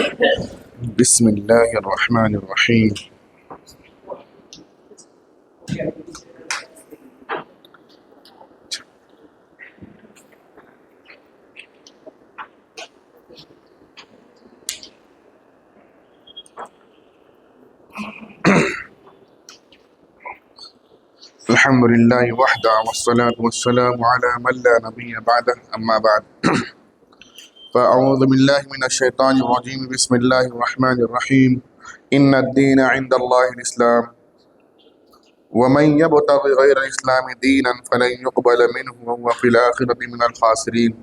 بسم اللہ الرحمن الرحیم۔ الحمد للہ وحدہ والصلاة والسلام علی من لا نبی بعدہ، اما بعد فاعوذ باللہ من الشیطان الرجیم، بسم اللہ الرحمن الرحیم۔ ان الدین عند اللہ الاسلام ومن یبتغ غیر الاسلام دینا فلن يقبل منه وهو فی الآخرة من الخاسرین۔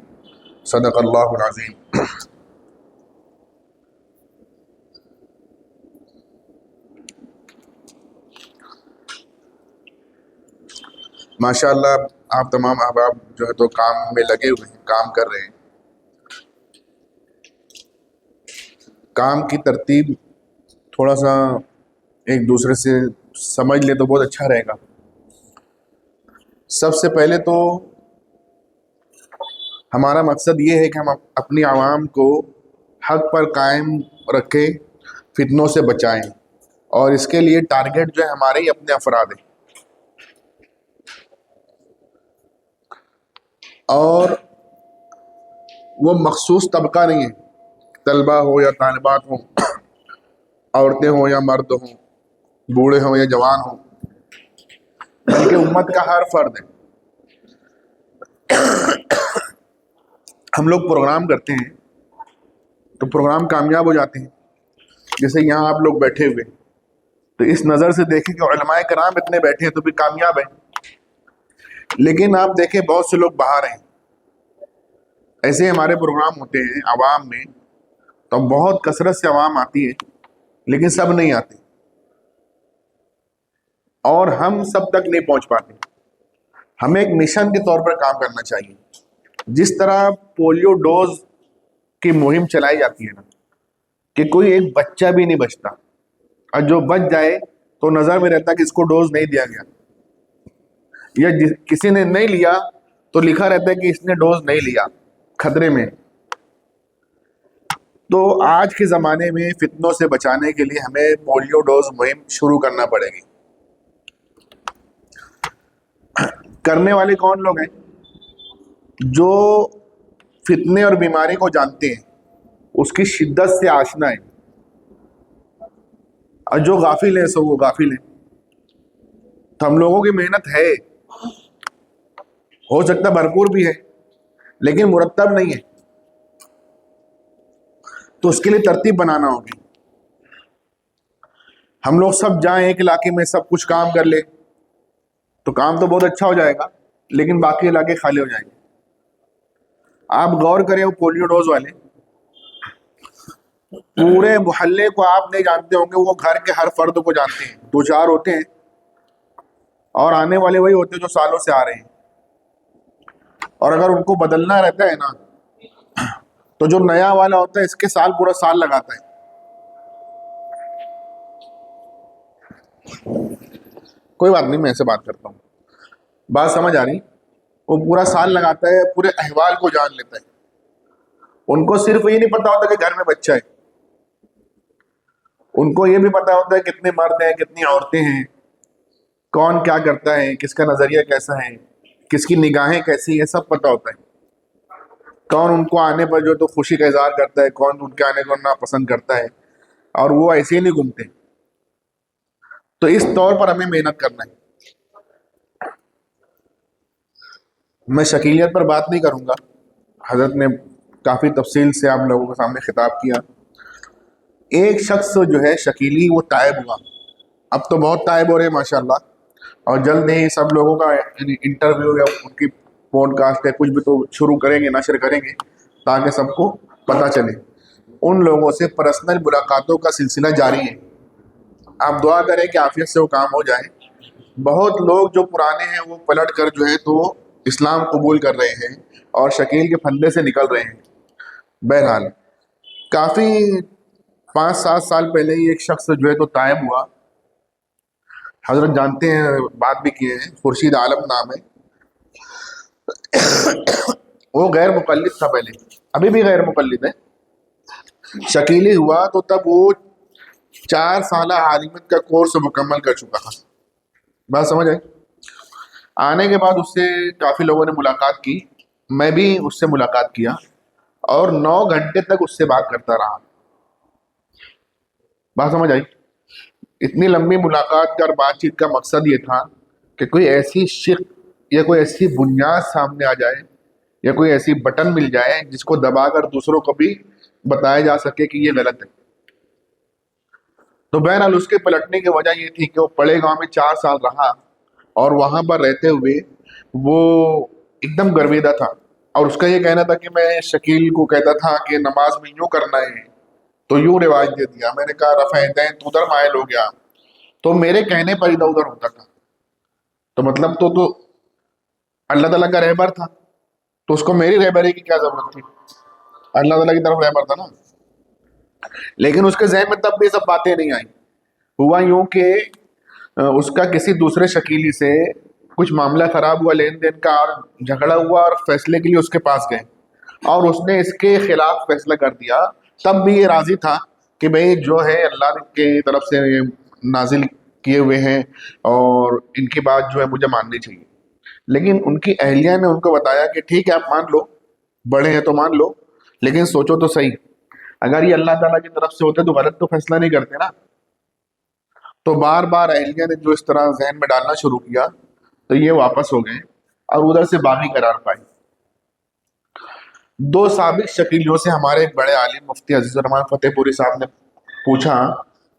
صدق اللہ العظیم۔ ماشاء اللہ آپ تمام احباب جو ہے تو کام میں لگے ہوئے ہیں، کام کر رہے ہیں۔ کام کی ترتیب تھوڑا سا ایک دوسرے سے سمجھ لے تو بہت اچھا رہے گا۔ سب سے پہلے تو ہمارا مقصد یہ ہے کہ ہم اپنی عوام کو حق پر قائم رکھیں، فتنوں سے بچائیں، اور اس کے لیے ٹارگٹ جو ہے ہمارے ہی اپنے افراد ہیں، اور وہ مخصوص طبقہ نہیں ہے، طلبہ ہو یا طالبات ہوں، عورتیں ہوں یا مرد ہوں، بوڑھے ہوں یا جوان ہوں، بلکہ امت کا ہر فرد ہے۔ ہم لوگ پروگرام کرتے ہیں تو پروگرام کامیاب ہو جاتے ہیں، جیسے یہاں آپ لوگ بیٹھے ہوئے، تو اس نظر سے دیکھیں کہ علماء کرام اتنے بیٹھے ہیں تو بھی کامیاب ہیں۔ لیکن آپ دیکھیں بہت سے لوگ باہر ہیں، ایسے ہمارے پروگرام ہوتے ہیں عوام میں تو بہت کثرت سے عوام آتی ہے، لیکن سب نہیں آتے اور ہم سب تک نہیں پہنچ پاتے۔ ہمیں ایک مشن کے طور پر کام کرنا چاہیے۔ جس طرح پولیو ڈوز کی مہم چلائی جاتی ہے نا، کہ کوئی ایک بچہ بھی نہیں بچتا، اور جو بچ جائے تو نظر میں رہتا کہ اس کو ڈوز نہیں دیا گیا، یا کسی نے نہیں لیا تو لکھا رہتا ہے کہ اس نے ڈوز نہیں لیا، خطرے میں۔ تو آج کے زمانے میں فتنوں سے بچانے کے لیے ہمیں پولیو ڈوز مہم شروع کرنا پڑے گی۔ کرنے والے کون لوگ ہیں؟ جو فتنے اور بیماری کو جانتے ہیں، اس کی شدت سے آشنا ہے، اور جو غافل ہے سو وہ غافل ہے۔ تو ہم لوگوں کی محنت ہے، ہو سکتا بھرپور بھی ہے، لیکن مرتب نہیں ہے، تو اس کے لیے ترتیب بنانا ہوگی۔ ہم لوگ سب جائیں ایک علاقے میں سب کچھ کام کر لیں تو کام تو بہت اچھا ہو جائے گا، لیکن باقی علاقے خالی ہو جائیں گے۔ آپ غور کریں، وہ پولیو ڈوز والے پورے محلے کو آپ نہیں جانتے ہوں گے، وہ گھر کے ہر فرد کو جانتے ہیں، دو چار ہوتے ہیں، اور آنے والے وہی ہوتے ہیں جو سالوں سے آ رہے ہیں۔ اور اگر ان کو بدلنا رہتا ہے نا، تو جو نیا والا ہوتا ہے اس کے سال پورا سال لگاتا ہے۔ کوئی بات نہیں، میں ایسے بات کرتا ہوں، بات سمجھ آ رہی؟ وہ پورا سال لگاتا ہے، پورے احوال کو جان لیتا ہے۔ ان کو صرف یہ نہیں پتا ہوتا کہ گھر میں بچہ ہے، ان کو یہ بھی پتا ہوتا ہے کتنے مرد ہیں، کتنی عورتیں ہیں، کون کیا کرتا ہے، کس کا نظریہ کیسا ہے، کس کی نگاہیں کیسی ہیں، سب پتا ہوتا ہے۔ کون ان کو آنے پر جو تو خوشی کا اظہار کرتا ہے، کون ان کے آنے کو ناپسند کرتا ہے، اور وہ ایسے ہی نہیں گھومتے۔ تو اس طور پر ہمیں محنت کرنا ہے۔ میں شکیلیت پر بات نہیں کروں گا، حضرت نے کافی تفصیل سے آپ لوگوں کے سامنے خطاب کیا۔ ایک شخص جو ہے شکیلی، وہ تائب ہوا، اب تو بہت تائب ہو رہے ہیں ماشاءاللہ، اور جلد ہی سب لوگوں کا انٹرویو یا ان کی پوڈ کاسٹ ہے کچھ بھی تو شروع کریں گے، نشر کریں گے، تاکہ سب کو پتہ چلے۔ ان لوگوں سے پرسنل ملاقاتوں کا سلسلہ جاری ہے۔ آپ دعا کریں کہ عافیت سے وہ کام ہو جائے۔ بہت لوگ جو پرانے ہیں وہ پلٹ کر جو ہے تو اسلام قبول کر رہے ہیں اور شکیل کے پھندے سے نکل رہے ہیں۔ بہرحال کافی 5-7 سال پہلے ہی ایک شخص جو ہے تو طائب ہوا، حضرت جانتے ہیں، بات بھی کیے ہیں، خورشید عالم نام ہے۔ وہ غیر مقلد تھا پہلے، ابھی بھی غیر مقلد ہے، شکیلی ہوا تو تب وہ 4 سالہ عالمیت کا کورس مکمل کر چکا تھا. بات سمجھ آئی؟ آنے کے بعد اس سے کافی لوگوں نے ملاقات کی، میں بھی اس سے ملاقات کیا اور 9 گھنٹے تک اس سے بات کرتا رہا. بات سمجھ آئی؟ اتنی لمبی ملاقات کا اور بات چیت کا مقصد یہ تھا کہ کوئی ایسی شق یا کوئی ایسی بنیاد سامنے آ جائے یا کوئی ایسی بٹن مل جائے جس کو دبا کر دوسروں کو بھی بتایا جا سکے کہ یہ غلط ہے. تو بہرحال اس کے پلٹنے کی وجہ یہ تھی کہ وہ پڑے گاؤں میں 4 سال رہا اور وہاں پر رہتے ہوئے وہ ایک دم گرویدہ تھا، اور اس کا یہ کہنا تھا کہ میں شکیل کو کہتا تھا کہ نماز میں یوں کرنا ہے تو یوں رواج دے دیا. میں نے کہا رفع دین تو ادھر مائل ہو گیا، تو میرے کہنے پر ادھر ادھر ہوتا تھا. تو مطلب تو اللہ تعالیٰ کا رہبر تھا، تو اس کو میری رہبری کی کیا ضرورت تھی؟ اللہ تعالیٰ کی طرف رہبر تھا نا. لیکن اس کے ذہن میں تب بھی یہ سب باتیں نہیں آئیں. ہوا یوں کہ اس کا کسی دوسرے شکیلی سے کچھ معاملہ خراب ہوا، لین دین کا، اور جھگڑا ہوا، اور فیصلے کے لیے اس کے پاس گئے اور اس نے اس کے خلاف فیصلہ کر دیا. تب بھی یہ راضی تھا کہ بھئی جو ہے اللہ کی طرف سے نازل کیے ہوئے ہیں اور ان کی بات جو ہے مجھے ماننی چاہیے. لیکن ان کی اہلیہ نے ان کو بتایا کہ ٹھیک ہے آپ مان لو، بڑے ہیں تو مان لو، لیکن سوچو تو صحیح، اگر یہ اللہ تعالیٰ کی طرف سے ہوتے تو غلط تو فیصلہ نہیں کرتے نا. تو بار بار اہلیہ نے جو اس طرح ذہن میں ڈالنا شروع کیا تو یہ واپس ہو گئے اور ادھر سے باغی قرار پائی. 2 سابق شکیلیوں سے ہمارے ایک بڑے عالم مفتی عزیز الرحمان فتح پوری صاحب نے پوچھا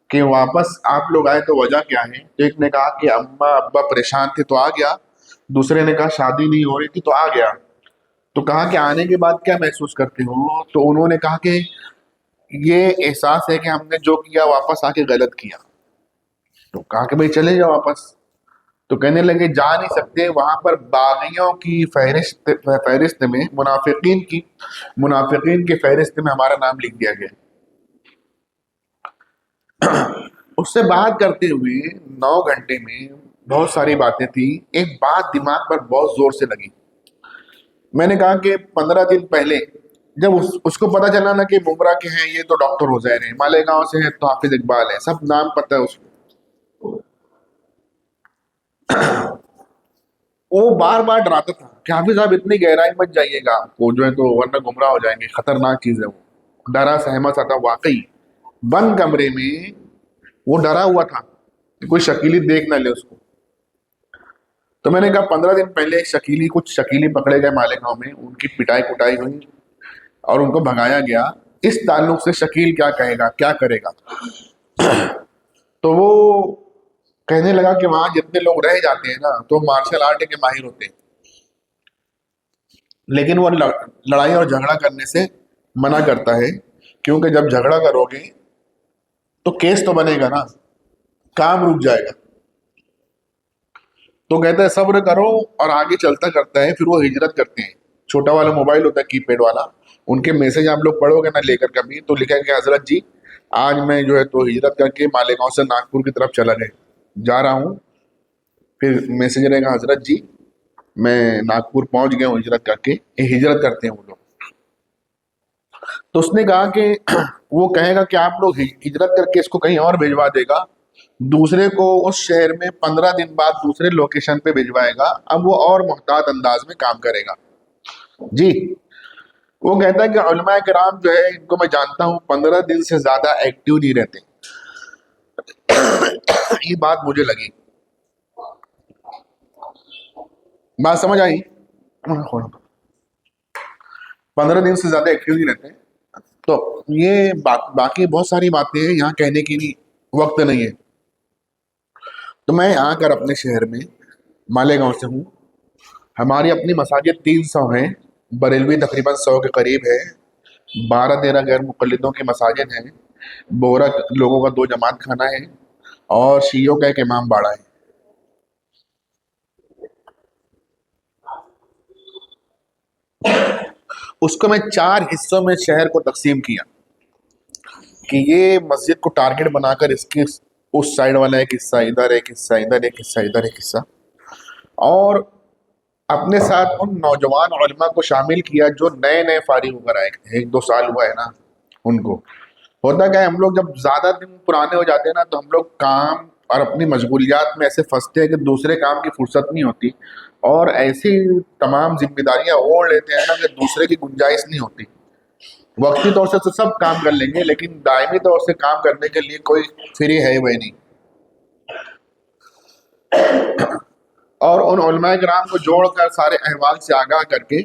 کہ واپس آپ لوگ آئے تو وجہ کیا ہے؟ تو ایک نے کہا کہ اماں ابا پریشان تھے تو آ گیا، دوسرے نے کہا شادی نہیں ہو رہی تھی تو آ گیا. تو کہا کہ آنے کے بعد کیا محسوس کرتے ہو؟ تو انہوں نے کہا کہ یہ احساس ہے کہ ہم نے جو کیا واپس آ کے غلط کیا. تو کہا کہ بھئی چلے جاؤ واپس. تو کہنے لگے جا نہیں سکتے، وہاں پر باغیوں کی فہرست میں منافقین کی فہرست میں ہمارا نام لکھ دیا گیا. اس سے بات کرتے ہوئے 9 گھنٹے میں بہت ساری باتیں تھی. ایک بات دماغ پر بہت زور سے لگی. میں نے کہا کہ 15 دن پہلے جب اس کو پتا چلا نا کہ ممبرا کے ہیں یہ تو ڈاکٹر حزیر ہیں، مالیگاؤں سے ہیں تو حافظ اقبال ہے، سب نام پتہ ہے اس کو. وہ بار بار ڈراتا تھا کہ حافظ صاحب اتنی گہرائی مت جائیے گا، وہ جو ہے تو ورنہ گمراہ ہو جائیں گے، خطرناک چیز ہے. وہ ڈرا سہما سا تھا واقعی. بند کمرے میں وہ ڈرا ہوا تھا کہ کوئی شکیلی دیکھ نہ لے اس کو. تو میں نے کہا 15 دن پہلے کچھ شکیلی پکڑے گئے مالیگاؤں میں، ان کی پٹائی کٹائی ہوئی اور ان کو بھگایا گیا. اس تعلق سے شکیل کیا کہے گا، کیا کرے گا؟ تو وہ کہنے لگا کہ وہاں جتنے لوگ رہ جاتے ہیں نا تو مارشل آرٹ کے ماہر ہوتے ہیں، لیکن وہ لڑائی اور جھگڑا کرنے سے منع کرتا ہے، کیونکہ جب جھگڑا کرو گے تو کیس تو بنے گا نا، کام رک جائے گا. تو کہتا ہے صبر کرو، اور آگے چلتا کرتا ہے. پھر وہ ہجرت کرتے ہیں. چھوٹا والا موبائل ہوتا ہے کی پیڈ والا، ان کے میسج آپ لوگ پڑھو گے نا لے کر کبھی تو لکھا کہ حضرت جی آج میں جو ہے تو ہجرت کر کے مالیگاؤں سے ناگپور کی طرف جا رہا ہوں. پھر میسج رہے گا حضرت جی میں ناگپور پہنچ گیا ہوں ہجرت کر کے. ہجرت کرتے ہیں وہ لوگ. تو اس نے کہا کہ وہ کہے گا کہ آپ لوگ ہجرت کر کے اس کو کہیں اور بھیجوا دے گا، دوسرے کو اس شہر میں 15 دن بعد دوسرے لوکیشن پہ بھیجوائے گا. اب وہ اور محتاط انداز میں کام کرے گا. جی وہ کہتا ہے کہ علماء کرام جو ہے ان کو میں جانتا ہوں 15 دن سے زیادہ ایکٹیو نہیں رہتے. یہ بات مجھے لگی. بات سمجھ آئی؟ 15 دن سے زیادہ ایکٹیو نہیں رہتے. تو یہ باقی بہت ساری باتیں ہیں یہاں کہنے کی نہیں، وقت نہیں ہے. تو میں آ کر اپنے شہر میں مالیگاؤں سے ہوں. ہماری اپنی مساجد 300 ہیں، بریلوی تقریباً 100 کے قریب ہے، 12-13 غیر مقلدوں کی مساجد ہیں، بورا لوگوں کا 2 جماعت خانہ ہے، اور شیعوں کا ایک امام باڑہ ہے. اس کو میں 4 حصوں میں شہر کو تقسیم کیا کہ یہ مسجد کو ٹارگٹ بنا کر اس سائڈ والا ایک حصہ ادھر، ایک حصہ ادھر، ایک حصہ ادھر، ایک حصہ، اور اپنے ساتھ ان نوجوان علماء کو شامل کیا جو نئے نئے فارغ ہو کر آئے. 1-2 سال ہوا ہے نا ان کو. ہوتا کیا ہے، ہم لوگ جب زیادہ دن پرانے ہو جاتے ہیں نا تو ہم لوگ کام اور اپنی مشغولیات میں ایسے پھنستے ہیں کہ دوسرے کام کی فرصت نہیں ہوتی، اور ایسی تمام ذمہ داریاں اوڑھ لیتے ہیں نا کہ دوسرے کی گنجائش نہیں ہوتی۔ وقتی طور سے تو سب کام کر لیں گے، لیکن دائمی طور سے کام کرنے کے لیے کوئی فری ہے وہ نہیں۔ اور ان علماء کرام کو جوڑ کر سارے احوال سے آگاہ کر کے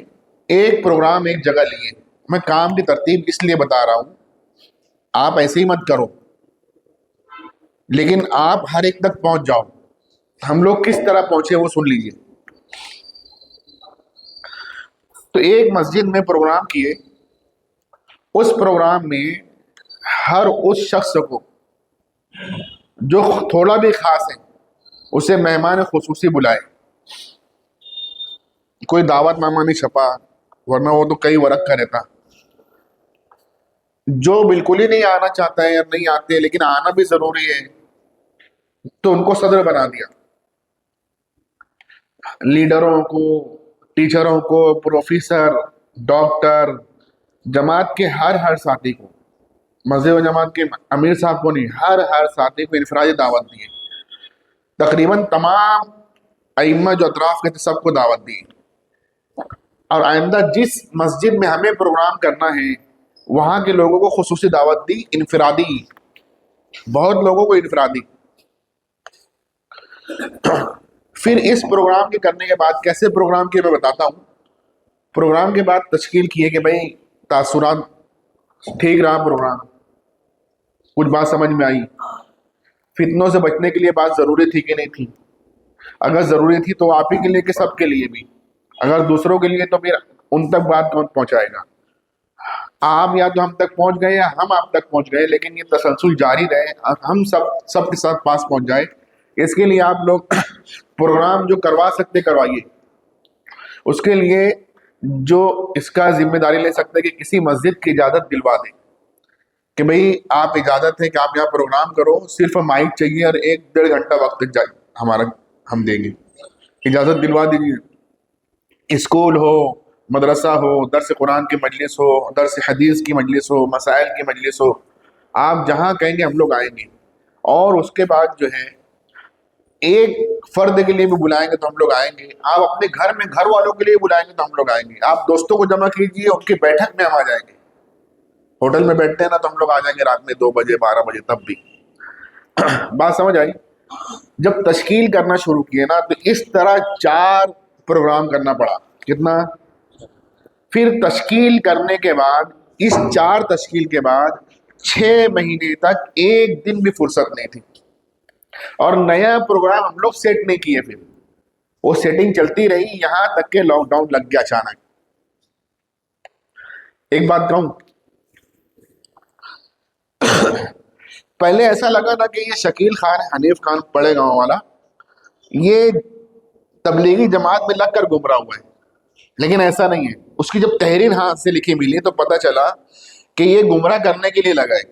ایک پروگرام ایک جگہ لیے۔ میں کام کی ترتیب اس لیے بتا رہا ہوں، آپ ایسے ہی مت کرو، لیکن آپ ہر ایک تک پہنچ جاؤ۔ ہم لوگ کس طرح پہنچے وہ سن لیجئے۔ تو ایک مسجد میں پروگرام کیے، اس پروگرام میں ہر اس شخص کو جو تھوڑا بھی خاص ہے اسے مہمان خصوصی بلائے۔ کوئی دعوت نامہ نہیں چھپا، ورنہ وہ تو کئی ورق کا رہتا۔ جو بالکل ہی نہیں آنا چاہتا ہے یا نہیں آتے لیکن آنا بھی ضروری ہے تو ان کو صدر بنا دیا۔ لیڈروں کو، ٹیچروں کو، پروفیسر، ڈاکٹر، جماعت کے ہر ساتھی کو، مسجد و جماعت کے امیر صاحب کو نہیں، ہر ساتھی کو انفرادی دعوت دی۔ تقریباً تمام ائمہ جو اطراف کے تھے سب کو دعوت دی، اور آئندہ جس مسجد میں ہمیں پروگرام کرنا ہے وہاں کے لوگوں کو خصوصی دعوت دی، انفرادی، بہت لوگوں کو انفرادی۔ پھر اس پروگرام کے کرنے کے بعد کیسے پروگرام کیے میں بتاتا ہوں۔ پروگرام کے بعد تشکیل کیے کہ بھئی تاثرات ٹھیک رہا، پروگرام کچھ بات سمجھ میں آئی، فتنوں سے بچنے کے لیے بات ضروری تھی کہ نہیں تھی، اگر ضروری تھی تو آپ ہی کے لیے کہ سب کے لیے بھی، اگر دوسروں کے لیے تو پھر ان تک بات کون پہنچائے گا۔ آپ یا تو ہم تک پہنچ گئے یا ہم آپ تک پہنچ گئے، لیکن یہ تسلسل جاری رہے، ہم سب کے ساتھ پاس پہنچ جائے۔ اس کے لیے آپ لوگ پروگرام جو کروا سکتے کروائیے۔ اس کے لیے جو اس کا ذمہ داری لے سکتے ہیں کہ کسی مسجد کی اجازت دلوا دیں کہ بھئی آپ اجازت ہے کہ آپ یہاں پروگرام کرو، صرف مائک چاہیے اور 1-1.5 گھنٹہ وقت ہمارا ہم دیں گے، اجازت دلوا دیجیے۔ اسکول ہو، مدرسہ ہو، درس قرآن کی مجلس ہو، درس حدیث کی مجلس ہو، مسائل کی مجلس ہو، آپ جہاں کہیں گے ہم لوگ آئیں گے۔ اور اس کے بعد جو ہے ایک فرد کے لیے بھی بلائیں گے تو ہم لوگ آئیں گے، آپ اپنے گھر میں گھر والوں کے لیے بلائیں گے تو ہم لوگ آئیں گے، آپ دوستوں کو جمع کیجیے، ان کی بیٹھک میں ہم آ جائیں گے۔ ہوٹل میں بیٹھتے ہیں نا تو ہم لوگ آ جائیں گے رات میں 2 بجے 12 بجے، تب بھی۔ بات سمجھ آئی؟ جب تشکیل کرنا شروع کیے نا تو اس طرح 4 پروگرام کرنا پڑا۔ کتنا؟ پھر تشکیل کرنے کے بعد، اس 4 تشکیل کے بعد 6 مہینے تک ایک دن بھی فرصت نہیں تھی، اور نیا پروگرام ہم لوگ سیٹ نہیں کیے۔ پھر وہ سیٹنگ چلتی رہی یہاں تک کہ لاک ڈاؤن لگ گیا اچانک۔ ایک بات کہوں، پہلے ایسا لگا تھا کہ یہ شکیل خان حنیف خان پڑے گاؤں والا یہ تبلیغی جماعت میں لگ کر گمراہ ہوا ہے، لیکن ایسا نہیں ہے۔ اس کی جب تحریر ہاتھ سے لکھی ملی تو پتہ چلا کہ یہ گمراہ کرنے کے لیے لگا ہے۔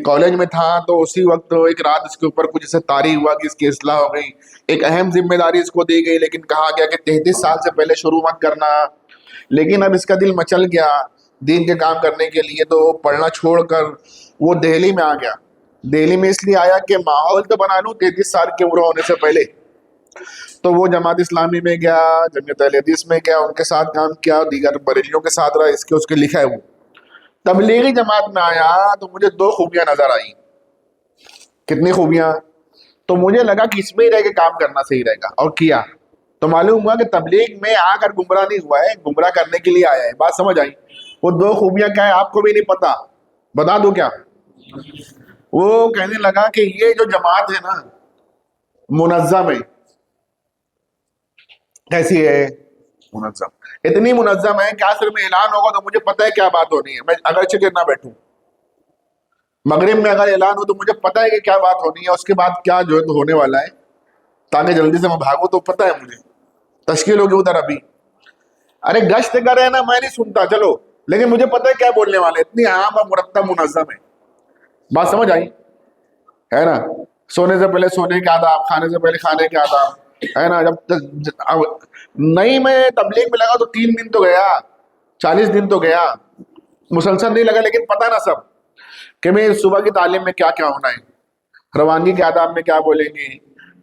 کالج میں تھا تو اسی وقت ایک رات اس کے اوپر کچھ ایسے طاری ہوا کہ اس کی اصلاح ہو گئی، ایک اہم ذمہ داری اس کو دی گئی، لیکن کہا گیا کہ 33 سال سے پہلے شروع مت کرنا۔ لیکن اب اس کا دل مچل گیا دین کے کام کرنے کے لیے، تو پڑھنا چھوڑ کر وہ دہلی میں آ گیا۔ دہلی میں اس لیے آیا کہ ماحول تو بنا لوں 33 سال کے عمر ہونے سے پہلے۔ تو وہ جماعت اسلامی میں گیا، جمعیت اہل حدیث میں گیا، ان کے ساتھ کام کیا، دیگر بریلیوں کے ساتھ رہا، اس کے لکھا ہے وہ۔ تبلیغی جماعت میں آیا تو مجھے 2 خوبیاں نظر آئیں۔ کتنی خوبیاں؟ تو مجھے لگا کہ اس میں ہی رہ کے کام کرنا صحیح رہے گا، اور کیا تو معلوم ہوا کہ تبلیغ میں آ کر گمراہ نہیں ہوا ہے، گمراہ کرنے کے لیے آیا ہے۔ بات سمجھ آئی؟ وہ 2 خوبیاں کیا ہے آپ کو بھی نہیں پتا، بتا دوں کیا؟ وہ کہنے لگا کہ یہ جو جماعت ہے نا منظم ہے۔ کیسی ہے؟ منظم، اتنی منظم ہے کہ عصر میں اعلان ہوگا تو مجھے پتہ ہے کیا بات ہونی ہے، میں اگرچہ کہ نہ بیٹھوں۔ مغرب میں اگر اعلان ہو تو مجھے پتہ ہے کہ کیا بات ہونی ہے، اس کے بعد کیا جو ہے تو ہونے والا ہے، تاکہ جلدی سے میں بھاگوں تو پتہ ہے مجھے۔ تشکیل ہوگی ادھر ابھی، ارے گشت کر رہے ہیں نا، میں نہیں سنتا چلو، لیکن مجھے پتہ ہے کیا بولنے والے، اتنی عام اور مرتب منظم ہے۔ بات سمجھ آئی ہے نا؟ سونے سے پہلے سونے کے آداب، کھانے سے پہلے کھانے کے آداب، ہے نا؟ نہیں میں تبلیغ میں لگا تو 3 دن تو گیا، 40 دن تو گیا، مسلسل نہیں لگا، لیکن پتہ نا سب۔ کہ میں صبح کی تعلیم میں کیا کیا ہونا ہے، روانگی کے آداب میں کیا بولیں گے،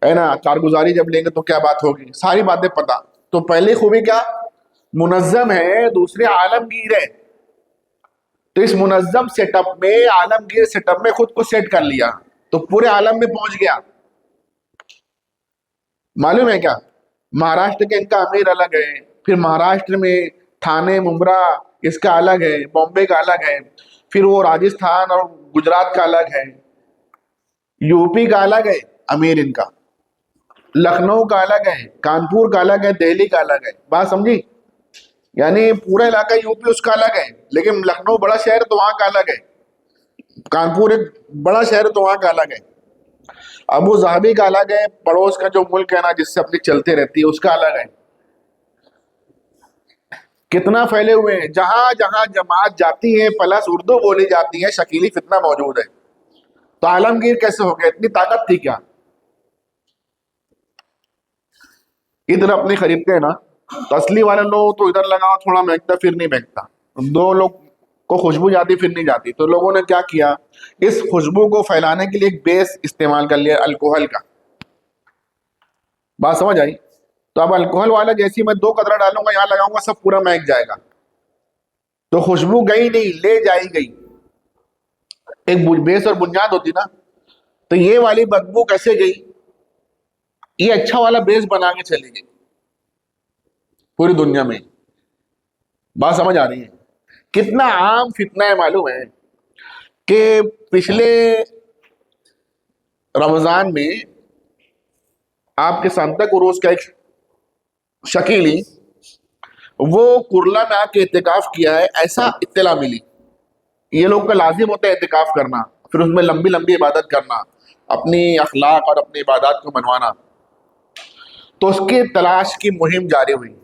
ہے نا، کارگزاری جب لیں گے تو کیا بات ہوگی، ساری باتیں پتا. تو پہلی خوبی کیا، منظم ہے، دوسرے عالمگیر ہے. تو اس منظم سیٹ اپ میں، عالمگیر سیٹ اپ میں خود کو سیٹ کر لیا تو پورے عالم میں پہنچ گیا. معلوم ہے کیا، مہاراشٹر کے ان کا امیر الگ ہے، پھر مہاراشٹر میں تھانے ممبرا اس کا الگ ہے، بامبے کا الگ ہے، پھر وہ راجستھان اور گجرات کا الگ ہے، یو پی کا الگ ہے امیر ان کا، لکھنؤ کا الگ ہے، کانپور کا الگ ہے، دہلی کا الگ ہے. بات سمجھی؟ یعنی پورا علاقہ یو پی اس کا الگ ہے، لیکن لکھنؤ بڑا شہر تو وہاں کا الگ ہے، کانپور ایک بڑا شہر تو وہاں کا الگ ہے، ابو ظہبی کا الگ ہے، پڑوس کا جو ملک ہے نا جس سے اپنی چلتے رہتی ہے اس کا الگ ہے. کتنا پھیلے ہوئے ہیں، جہاں جہاں جماعت جاتی ہے پلس اردو بولی جاتی ہے، شکیلی فتنہ موجود ہے. تو عالمگیر کیسے ہو گیا، اتنی طاقت تھی کیا؟ ادھر اپنی خریدتے ہیں نا تو اصلی والے لوگ تو ادھر لگاؤ تھوڑا مہکتا پھر نہیں مہکتا، دو لوگ کو خوشبو جاتی پھر نہیں جاتی. تو لوگوں نے کیا کیا، اس خوشبو کو پھیلانے کے لیے ایک بیس استعمال کر لیا الکوہل کا. بات سمجھ آئی؟ تو اب الکوہل والا جیسی میں 2 قطرہ ڈالوں گا یہاں لگاؤں گا سب پورا مہک جائے گا. تو خوشبو گئی نہیں، لے جائی گئی. ایک بیس اور بنیاد ہوتی نا، تو یہ والی بدبو کیسے گئی، یہ اچھا والا بیس بنا کے چلی گئی پوری دنیا میں. بات سمجھ آ رہی ہے؟ کتنا عام فتنہ ہے معلوم ہے کہ پچھلے رمضان میں آپ کے سانتا کروز کا ایک شکیلی وہ کرلا میں آ کے اعتکاف کیا ہے، ایسا اطلاع ملی. یہ لوگ کا لازم ہوتا ہے اعتکاف کرنا، پھر اس میں لمبی لمبی عبادت کرنا، اپنی اخلاق اور اپنی عبادات کو منوانا. تو اس کے تلاش کی مہم جاری ہوئی.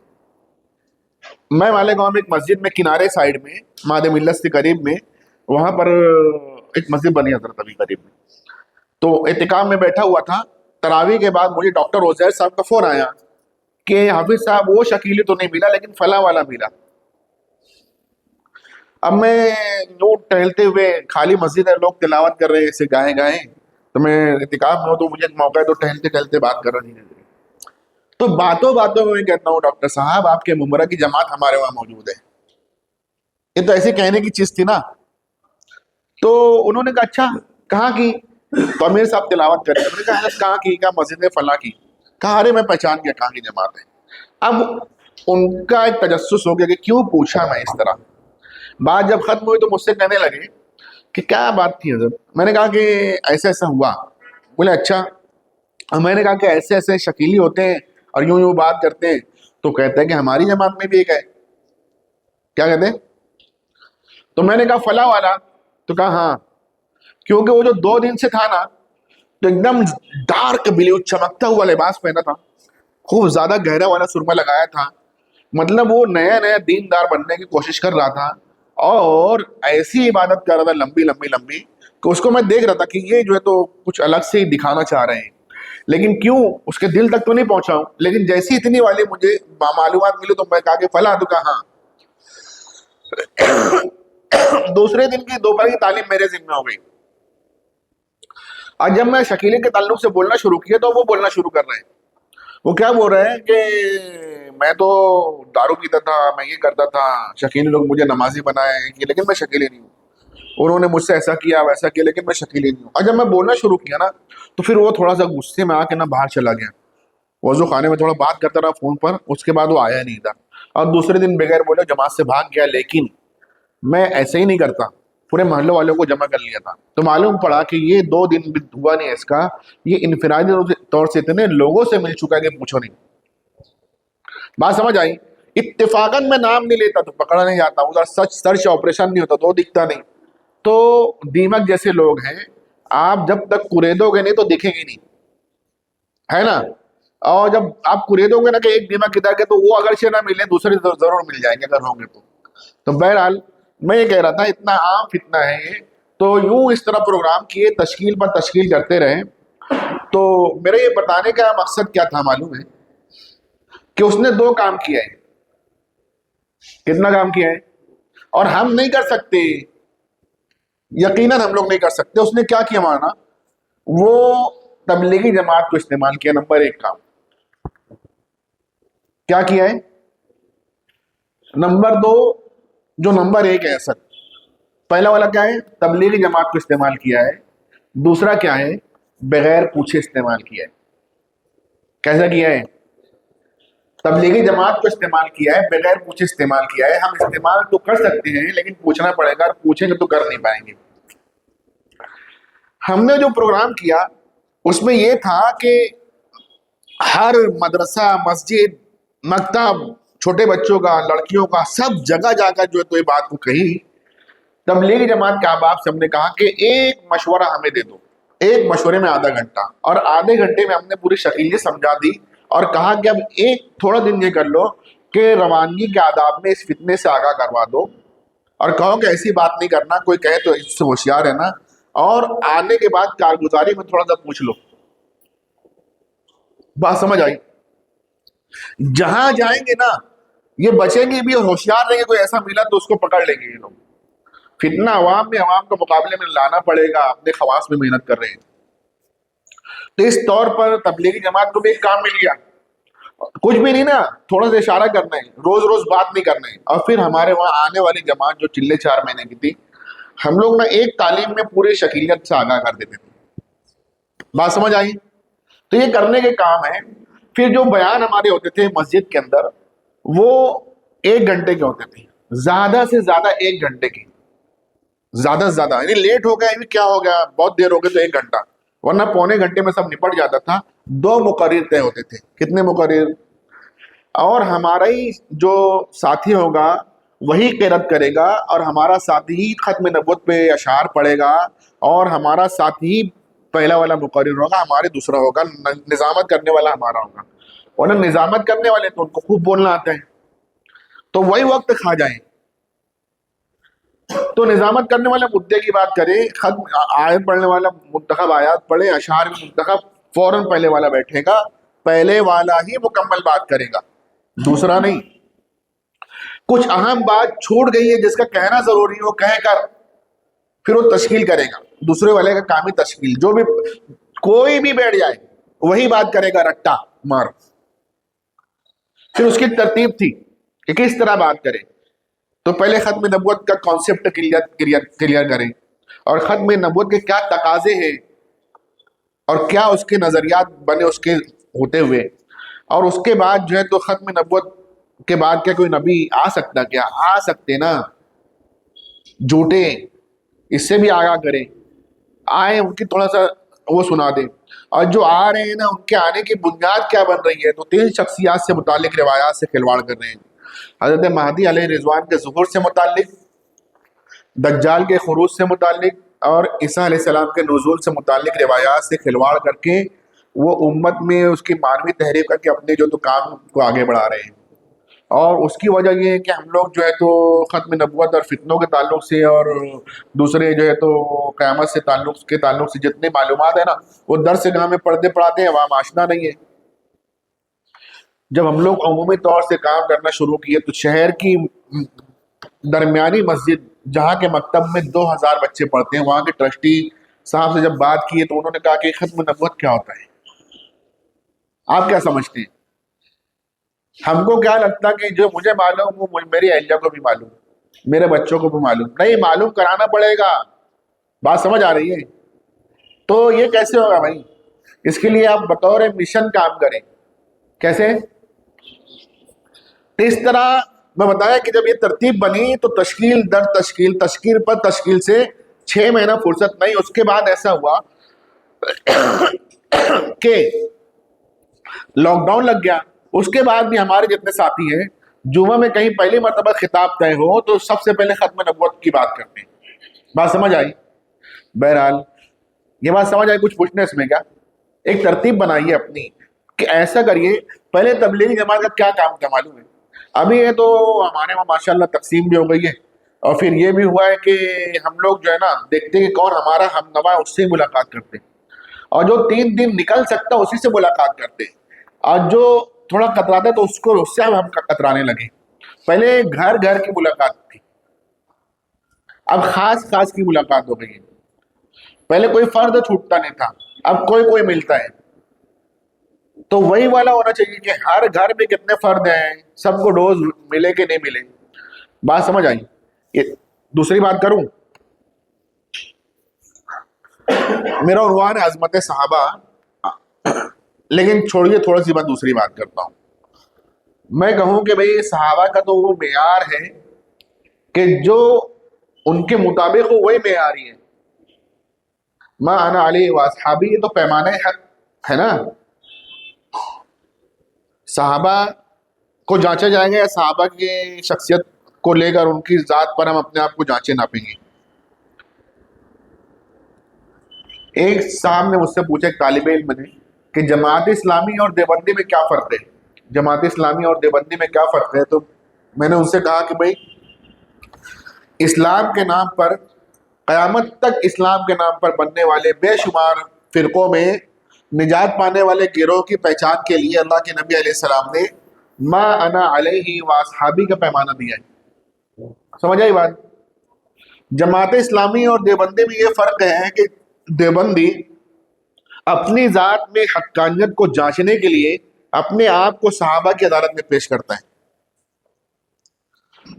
میں مالیگاؤں میں ایک مسجد میں کنارے سائڈ میں ماد ملت سے قریب میں، وہاں پر ایک مسجد بنی حضرت ابھی قریب میں. تو اعتکاف میں بیٹھا ہوا تھا، تراویح کے بعد مجھے ڈاکٹر عزیر صاحب کا فون آیا کہ حافظ صاحب وہ شکیلی تو نہیں ملا لیکن فلاں والا ملا. اب میں یوں ٹہلتے ہوئے، خالی مسجد ہے، لوگ تلاوت کر رہے ہیں ایسے گائے گائے، تو میں اعتکاف میں ہوں تو مجھے موقع ہے تو ٹہلتے ٹہلتے بات کر رہا دھیرے دھیرے. تو باتوں باتوں میں کہتا ہوں ڈاکٹر صاحب آپ کے ممبرا کی جماعت ہمارے وہاں موجود ہے. یہ تو ایسے کہنے کی چیز تھی نا. تو انہوں نے کہا اچھا کہاں کی، تو امیر صاحب تلاوت کر رہے. میں نے کہا حضرت کہاں کی، کہا مسجد فلاں کی. کہا ارے میں پہچان گیا کہاں کی جماعت ہے. اب ان کا ایک تجسس ہو گیا کہ کیوں پوچھا میں اس طرح. بات جب ختم ہوئی تو مجھ سے کہنے لگے کہ کیا بات تھی حضرت. میں نے کہا کہ ایسا ایسا ہوا. بولے اچھا. اور میں نے کہا کہ ایسے ایسے شکیلی ہوتے ہیں اور یوں یوں بات کرتے ہیں. تو کہتے ہیں کہ ہماری جماعت میں بھی ایک ہے. کیا کہتے ہیں؟ تو میں نے کہا فلاں والا. تو کہا ہاں، کیونکہ وہ جو 2 دن سے تھا نا تو ایک دم ڈارک بلیو چمکتا ہوا لباس پہنا تھا، خوب زیادہ گہرا والا سرما لگایا تھا. مطلب وہ نیا نیا دیندار بننے کی کوشش کر رہا تھا اور ایسی عبادت کر رہا تھا لمبی لمبی لمبی کہ اس کو میں دیکھ رہا تھا کہ یہ جو ہے تو کچھ الگ سے ہی دکھانا چاہ رہے ہیں، لیکن کیوں اس کے دل تک تو نہیں پہنچا ہوں. لیکن جیسی اتنی والی مجھے معلومات ملی تو میں کہا کہ فلاں. تو کہا ہاں. دوسرے دن کی دوپہر کی تعلیم میرے ذمہ ہو گئی. اور جب میں شکیلے کے تعلق سے بولنا شروع کیا تو وہ بولنا شروع کر رہے ہیں. وہ کیا بول رہے ہیں کہ میں تو دارو پیتا تھا، میں یہ کرتا تھا، شکیلی لوگ مجھے نمازی بنائے لیکن میں شکیلی نہیں ہوں. انہوں نے مجھ سے ایسا کیا ویسا کیا لیکن میں شکیلی نہیں ہوں. اور جب میں بولنا شروع کیا نا تو پھر وہ تھوڑا سا غصے میں آ کے نا باہر چلا گیا. وضو خانے میں تھوڑا بات کرتا رہا فون پر، اس کے بعد وہ آیا نہیں تھا. اور دوسرے دن بغیر بولے جماعت سے بھاگ گیا. لیکن میں ایسے ہی نہیں کرتا، پورے محلے والوں کو جمع کر لیا تھا. تو معلوم پڑا کہ یہ 2 دن بھی ہوا نہیں اس کا، یہ انفرادی طور سے اتنے لوگوں سے مل چکا ہے کہ پوچھو نہیں. بات سمجھ آئی؟ اتفاقاً میں نام نہیں لیتا تو پکڑا نہیں جاتا، ادھر سرچ آپریشن نہیں ہوتا تو دکھتا نہیں. تو دیمک جیسے لوگ ہیں، آپ جب تک کوریدو گے نہیں تو دکھیں گے نہیں، ہے نا. اور جب آپ کوریدو گے نا کہ ایک دیمک ادھر کے تو وہ اگرچہ نہ ملے دوسرے ضرور مل جائیں گے اگر ہوں گے تو. تو بہرحال میں یہ کہہ رہا تھا اتنا عام فتنہ ہے یہ. تو یوں اس طرح پروگرام کیے، تشکیل پر تشکیل کرتے رہے. تو میرے یہ بتانے کا مقصد کیا تھا معلوم ہے کہ اس نے 2 کام کیا ہے. کتنا کام کیا ہے؟ اور ہم نہیں کر سکتے. یقیناً ہم لوگ نہیں کر سکتے. اس نے کیا کیا مانا, وہ تبلیغی جماعت کو استعمال کیا. نمبر ایک کام کیا کیا ہے. نمبر دو, جو نمبر ایک ہے اصل پہلا والا کیا ہے, تبلیغی جماعت کو استعمال کیا ہے. دوسرا کیا ہے, بغیر پوچھے استعمال کیا ہے. کیسا کیا ہے؟ تبلیغی جماعت کو استعمال کیا ہے, بغیر پوچھے استعمال کیا ہے. ہم استعمال تو کر سکتے ہیں لیکن پوچھنا پڑے گا, اور پوچھیں گے تو کر نہیں پائیں گے. ہم نے جو پروگرام کیا اس میں یہ تھا کہ ہر مدرسہ, مسجد, مکتب, چھوٹے بچوں کا, لڑکیوں کا, سب جگہ جا کر جو ہے تو یہ بات کو کہی. تبلیغی جماعت کے احباب سے ہم نے کہا کہ ایک مشورہ ہمیں دے دو, ایک مشورے میں آدھا گھنٹہ, اور آدھے گھنٹے میں ہم نے پوری شکیل سمجھا دی اور کہا کہ اب ایک تھوڑا دن یہ کر لو کہ روانگی کے آداب میں اس فتنے سے آگاہ کروا دو, اور کہو کہ ایسی بات نہیں کرنا, کوئی کہے تو اس سے ہوشیار ہے نا, اور آنے کے بعد کارگزاری میں تھوڑا سا پوچھ لو. بات سمجھ آئی؟ جہاں جائیں گے نا یہ بچیں گے بھی اور ہوشیار رہیں گے. کوئی ایسا ملا تو اس کو پکڑ لیں گے یہ لوگ. فتنہ عوام میں, عوام کو مقابلے میں لانا پڑے گا, اپنے خواص میں محنت کر رہے ہیں. تو اس طور پر تبلیغی جماعت کو بھی ایک کام مل گیا. کچھ بھی نہیں نا, تھوڑا سا اشارہ کرنا ہے, روز روز بات نہیں کرنا ہے. اور پھر ہمارے وہاں آنے والی جماعت جو چلے 4 مہینے کی تھی, ہم لوگ نا ایک تعلیم میں پورے شکیلیت سے آگاہ کر دیتے تھے. بات سمجھ آئی؟ تو یہ کرنے کے کام ہے. پھر جو بیان ہمارے ہوتے تھے مسجد کے اندر وہ 1 گھنٹے کے ہوتے تھے, زیادہ سے زیادہ 1 گھنٹے کے, زیادہ سے زیادہ, یعنی لیٹ ہو گیا کیا ہو گیا, بہت دیر ہو گئی تو 1 گھنٹہ, ورنہ پونے گھنٹے میں سب نپٹ جاتا تھا. 2 مقرر طے ہوتے تھے. کتنے مقرر؟ اور ہمارا ہی جو ساتھی ہوگا وہی قرات کرے گا, اور ہمارا ساتھی ہی ختم نبوت پہ اشعار پڑھے گا, اور ہمارا ساتھی ہی پہلا والا مقرر ہوگا, ہمارے دوسرا ہوگا. نظامت کرنے والا ہمارا ہوگا. ورنہ نظامت کرنے والے تو ان کو خوب بولنا آتا ہے, تو وہی وقت کھا جائیں. تو نظامت کرنے والے مدعے کی بات کریں, ختم آیت پڑھنے والا منتخب آیات پڑھے, اشعار بھی منتخب, فوراً پہلے والا بیٹھے گا, پہلے والا ہی مکمل بات کرے گا, دوسرا نہیں. کچھ اہم بات چھوٹ گئی ہے جس کا کہنا ضروری ہے وہ کہہ کر پھر وہ تشکیل کرے گا. دوسرے والے کا کام ہی تشکیل, جو بھی کوئی بھی بیٹھ جائے وہی بات کرے گا, رٹا مار. پھر اس کی ترتیب تھی کہ کس طرح بات کرے. تو پہلے ختم نبوت کا کانسیپٹ کلیئر کریں, اور ختم نبوت کے کیا تقاضے ہیں اور کیا اس کے نظریات بنے اس کے ہوتے ہوئے. اور اس کے بعد جو ہے تو ختم نبوت کے بعد کیا کوئی نبی آ سکتا؟ کیا آ سکتے نا, جھوٹے, اس سے بھی آگاہ کریں. آئے ان کی تھوڑا سا وہ سنا دیں, اور جو آ رہے ہیں نا ان کے آنے کی بنیاد کیا بن رہی ہے. تو 3 شخصیات سے متعلق روایات سے کھلواڑ کر رہے ہیں. حضرت مہدی علیہ رضوان کے ظہور سے متعلق, دجال کے خروج سے متعلق, اور عیسیٰ علیہ السلام کے نزول سے متعلق روایات سے کھلواڑ کر کے وہ امت میں اس کی معنوی تحریک کر کے اپنے جو تو کام کو آگے بڑھا رہے ہیں. اور اس کی وجہ یہ ہے کہ ہم لوگ جو ہے تو ختم نبوت اور فتنوں کے تعلق سے اور دوسرے جو ہے تو قیامت سے تعلق سے جتنے معلومات ہیں نا وہ درس گاہ میں پڑھتے پڑھاتے ہیں, عوام آشنا نہیں ہے. جب ہم لوگ عمومی طور سے کام کرنا شروع کیے تو شہر کی درمیانی مسجد جہاں کے مکتب میں 2000 بچے پڑھتے ہیں, وہاں کے ٹرسٹی صاحب سے جب بات کی تو انہوں نے کہا کہ ختم نبوت کیا ہوتا ہے, آپ کیا سمجھتے ہیں؟ ہم کو کیا لگتا کہ جو مجھے معلوم وہ میری اہلیہ کو بھی معلوم, میرے بچوں کو بھی معلوم نہیں, معلوم کرانا پڑے گا. بات سمجھ آ رہی ہے؟ تو یہ کیسے ہوگا بھائی؟ اس کے لیے آپ بطور مشن کام کریں. کیسے؟ اس طرح میں بتایا کہ جب یہ ترتیب بنی تو تشکیل در تشکیل, تشکیل پر تشکیل سے 6 مہینہ فرصت نہیں. اس کے بعد ایسا ہوا کہ لاک ڈاؤن لگ گیا. اس کے بعد بھی ہمارے جتنے ساتھی ہیں جمعہ میں کہیں پہلی مرتبہ خطاب طے ہو تو سب سے پہلے ختم نبوت کی بات کرتے ہیں. بات سمجھ آئی؟ بہرحال یہ بات سمجھ آئی؟ کچھ پوچھنے اس میں کیا؟ ایک ترتیب بنائیے اپنی کہ ایسا کریے. پہلے تبلیغی جماعت کا کیا کام تھا معلوم ہے؟ ابھی یہ تو ہمارے وہاں ماشاءاللہ تقسیم بھی ہو گئی ہے, اور پھر یہ بھی ہوا ہے کہ ہم لوگ جو ہے نا دیکھتے ہیں کہ کون ہمارا ہم نوا, اس سے ملاقات کرتے ہیں, اور جو 3 دن نکل سکتا اسی سے ملاقات کرتے ہیں, اور جو تھوڑا کتراتا تو اس سے ہم کترانے لگے. پہلے گھر گھر کی ملاقات تھی, اب خاص خاص کی ملاقات ہو گئی ہے. پہلے کوئی فرد چھوٹتا نہیں تھا، اب کوئی کوئی ملتا ہے. تو وہی والا ہونا چاہیے کہ ہر گھر میں کتنے فرد ہیں، سب کو ڈوز ملے کہ نہیں ملے. بات سمجھ آئی؟ یہ دوسری بات کروں، میرا عنوان ہے عظمت صحابہ، لیکن چھوڑیے تھوڑی سی بات دوسری بات کرتا ہوں. میں کہوں کہ بھئی صحابہ کا تو وہ معیار ہے کہ جو ان کے مطابق ہو وہی معیاری ہے. ما انا علیہ واصحابی، یہ تو پیمانہ حق ہے نا. صحابہ کو جانچا جائے گا یا صحابہ کی شخصیت کو لے کر ان کی ذات پر ہم اپنے آپ کو جانچے ناپیں گے؟ ایک صاحب نے مجھ سے پوچھا، ایک طالب علم نے، کہ جماعت اسلامی اور دیوبندی میں کیا فرق ہے؟ جماعت اسلامی اور دیوبندی میں کیا فرق ہے؟ تو میں نے ان سے کہا کہ بھائی اسلام کے نام پر، قیامت تک اسلام کے نام پر بننے والے بے شمار فرقوں میں نجات پانے والے گروہ کی پہچان کے لیے اللہ کے نبی علیہ السلام نے ما انا علیہ واصحابی کا پیمانہ دیا ہے. سمجھ آئی بات؟ جماعت اسلامی اور دیوبندی میں یہ فرق ہے کہ دیوبندی اپنی ذات میں حقانیت کو جانچنے کے لیے اپنے آپ کو صحابہ کی عدالت میں پیش کرتا ہے،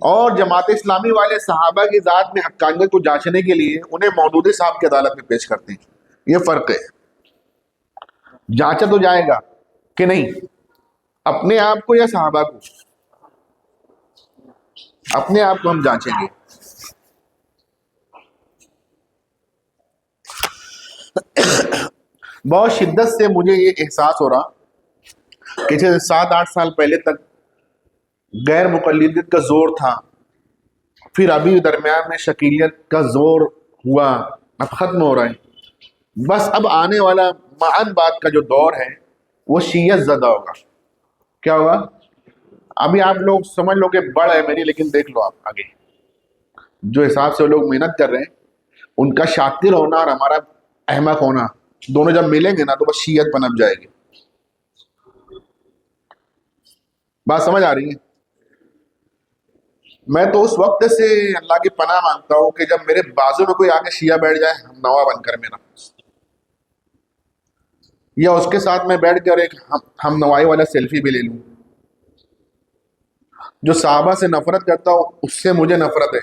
اور جماعت اسلامی والے صحابہ کی ذات میں حقانیت کو جانچنے کے لیے انہیں مودودی صاحب کی عدالت میں پیش کرتے ہیں. یہ فرق ہے. جانچا تو جائے گا کہ نہیں، اپنے آپ کو یا صحابہ کو؟ اپنے آپ کو ہم جانچیں گے. بہت شدت سے مجھے یہ احساس ہو رہا کہ 7-8 سال پہلے تک غیر مقلدیت کا زور تھا، پھر ابھی درمیان میں شکیلیت کا زور ہوا، اب ختم ہو رہا ہے. بس اب آنے والا معن بعد کا جو دور ہے وہ شیعت زدہ ہوگا. کیا ہوگا؟ ابھی آپ لوگ سمجھ لو کہ بڑھ ہے میری، لیکن دیکھ لو آپ آگے جو حساب سے لوگ محنت کر رہے ہیں، ان کا شاکر ہونا اور ہمارا احمق ہونا دونوں جب ملیں گے نا تو بس شیعت پنپ جائے گی. بات سمجھ آ رہی ہے؟ میں تو اس وقت سے اللہ کی پناہ مانگتا ہوں کہ جب میرے بازو میں کوئی آگے شیعہ بیٹھ جائے ہم نوا بن کر میرا، یا اس کے ساتھ میں بیٹھ کر ایک ہم نوائی والا سیلفی بھی لے لوں. جو صحابہ سے نفرت کرتا ہوں اس سے مجھے نفرت ہے.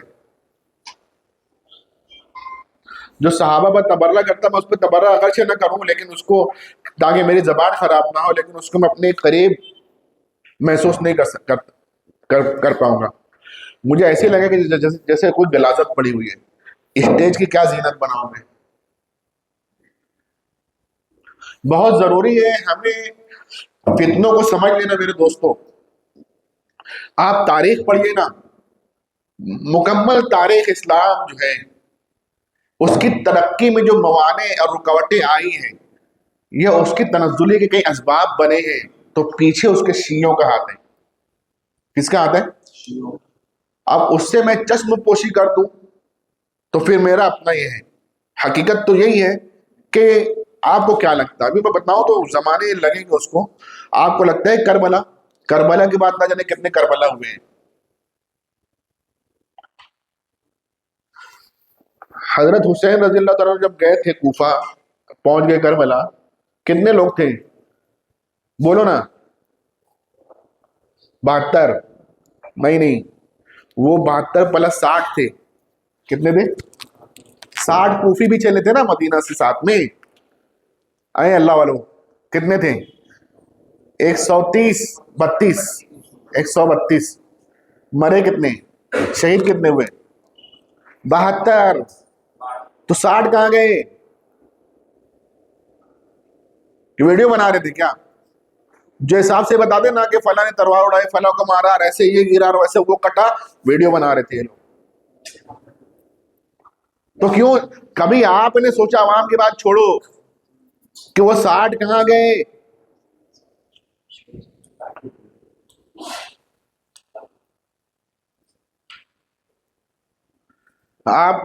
جو صحابہ پر تبرہ کرتا میں اس پہ تبرہ اگرچہ نہ کروں، لیکن اس کو تاکہ میری زبان خراب نہ ہو، لیکن اس کو میں اپنے قریب محسوس نہیں کر پاؤں گا. مجھے ایسے لگے کہ جیسے کوئی غلاظت پڑی ہوئی ہے. اسٹیج کی کیا زینت بناؤں میں؟ بہت ضروری ہے ہمیں فتنوں کو سمجھ لینا میرے دوستوں. آپ تاریخ پڑھیے نا، مکمل تاریخ اسلام جو ہے اس کی ترقی میں جو موانع اور رکاوٹیں آئی ہیں، یہ اس کی تنزلی کے کئی اسباب بنے ہیں، تو پیچھے اس کے شیعوں کا ہاتھ ہے. کس کا ہاتھ ہے؟ اب اس سے میں چشم پوشی کر دوں تو پھر میرا اپنا یہ ہے. حقیقت تو یہی ہے کہ آپ کو کیا لگتا ہے؟ ابھی میں بتاؤں تو زمانے لگیں گے اس کو. آپ کو لگتا ہے کربلا کی بات نہ جانے کتنے کربلا ہوئے ہیں. حضرت حسین رضی اللہ تعالیٰ جب گئے تھے کوفہ، پہنچ گئے کربلا، کتنے لوگ تھے؟ بولو نا. 72؟ نہیں، وہ 72+60 تھے. کتنے تھے؟ 60 کوفی بھی چلے تھے نا مدینہ سے ساتھ میں. آئے اللہ والوں کتنے تھے؟ 132. مرے کتنے؟ شہید کتنے ہوئے؟ 72. تو 60 کہاں گئے؟ ویڈیو بنا رہے تھے کیا؟ جو حساب سے بتا دے نا کہ فلاں نے تلوار اڑائی، فلاں کو مارا، اور ایسے یہ گرا، اور ویسے وہ کٹا، ویڈیو بنا رہے تھے یہ لوگ. تو کیوں کبھی آپ نے سوچا عوام کی بات چھوڑو کہ وہ 60 کہاں گئے؟ آپ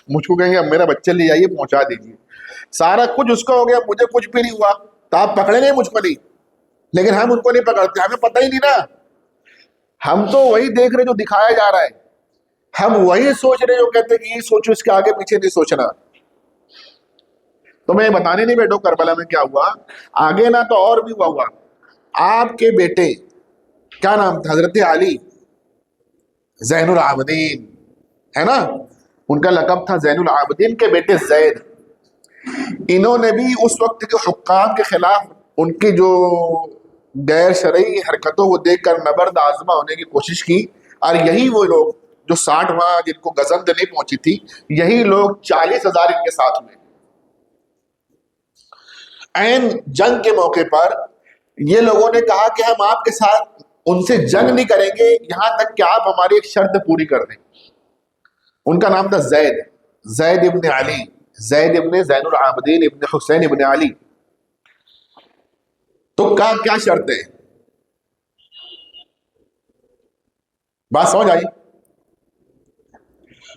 مجھ کو کہیں گے اب میرا بچہ لے جائیے پہنچا دیجیے، سارا کچھ اس کا ہو گیا، مجھے کچھ بھی نہیں ہوا، تو آپ پکڑیں گے مجھ کو نہیں. لیکن ہم ان کو نہیں پکڑتے، ہمیں پتہ ہی نہیں نا. ہم تو وہی دیکھ رہے جو دکھایا جا رہا ہے. ہم وہی سوچ رہے جو کہتے کہ یہ سوچو، اس کے آگے پیچھے نہیں سوچنا. تو میں بتانے نہیں بیٹھوں کربلا میں کیا ہوا آگے، نہ تو اور بھی ہوا. آپ کے بیٹے کیا نام تھا؟ حضرت علی زین العابدین ہے نا، ان کا لقب تھا زین العابدین کے بیٹے زید. انہوں نے بھی اس وقت کے حکام کے خلاف ان کی جو غیر شرعی حرکتوں کو دیکھ کر نبرد آزما ہونے کی کوشش کی، اور یہی وہ لوگ جو 60 وہاں جن کو گزند نہیں پہنچی تھی، یہی لوگ 40,000 ان کے ساتھ ہوئے. عین جنگ کے موقع پر یہ لوگوں نے کہا کہ ہم آپ کے ساتھ ان سے جنگ نہیں کریں گے یہاں تک کہ آپ ہماری ایک شرط پوری کر دیں. ان کا نام تھا زید، زید ابن علی، زید ابن زین العابدین ابن حسین ابن علی. تو کیا شرط ہے؟ بات سمجھ آئی؟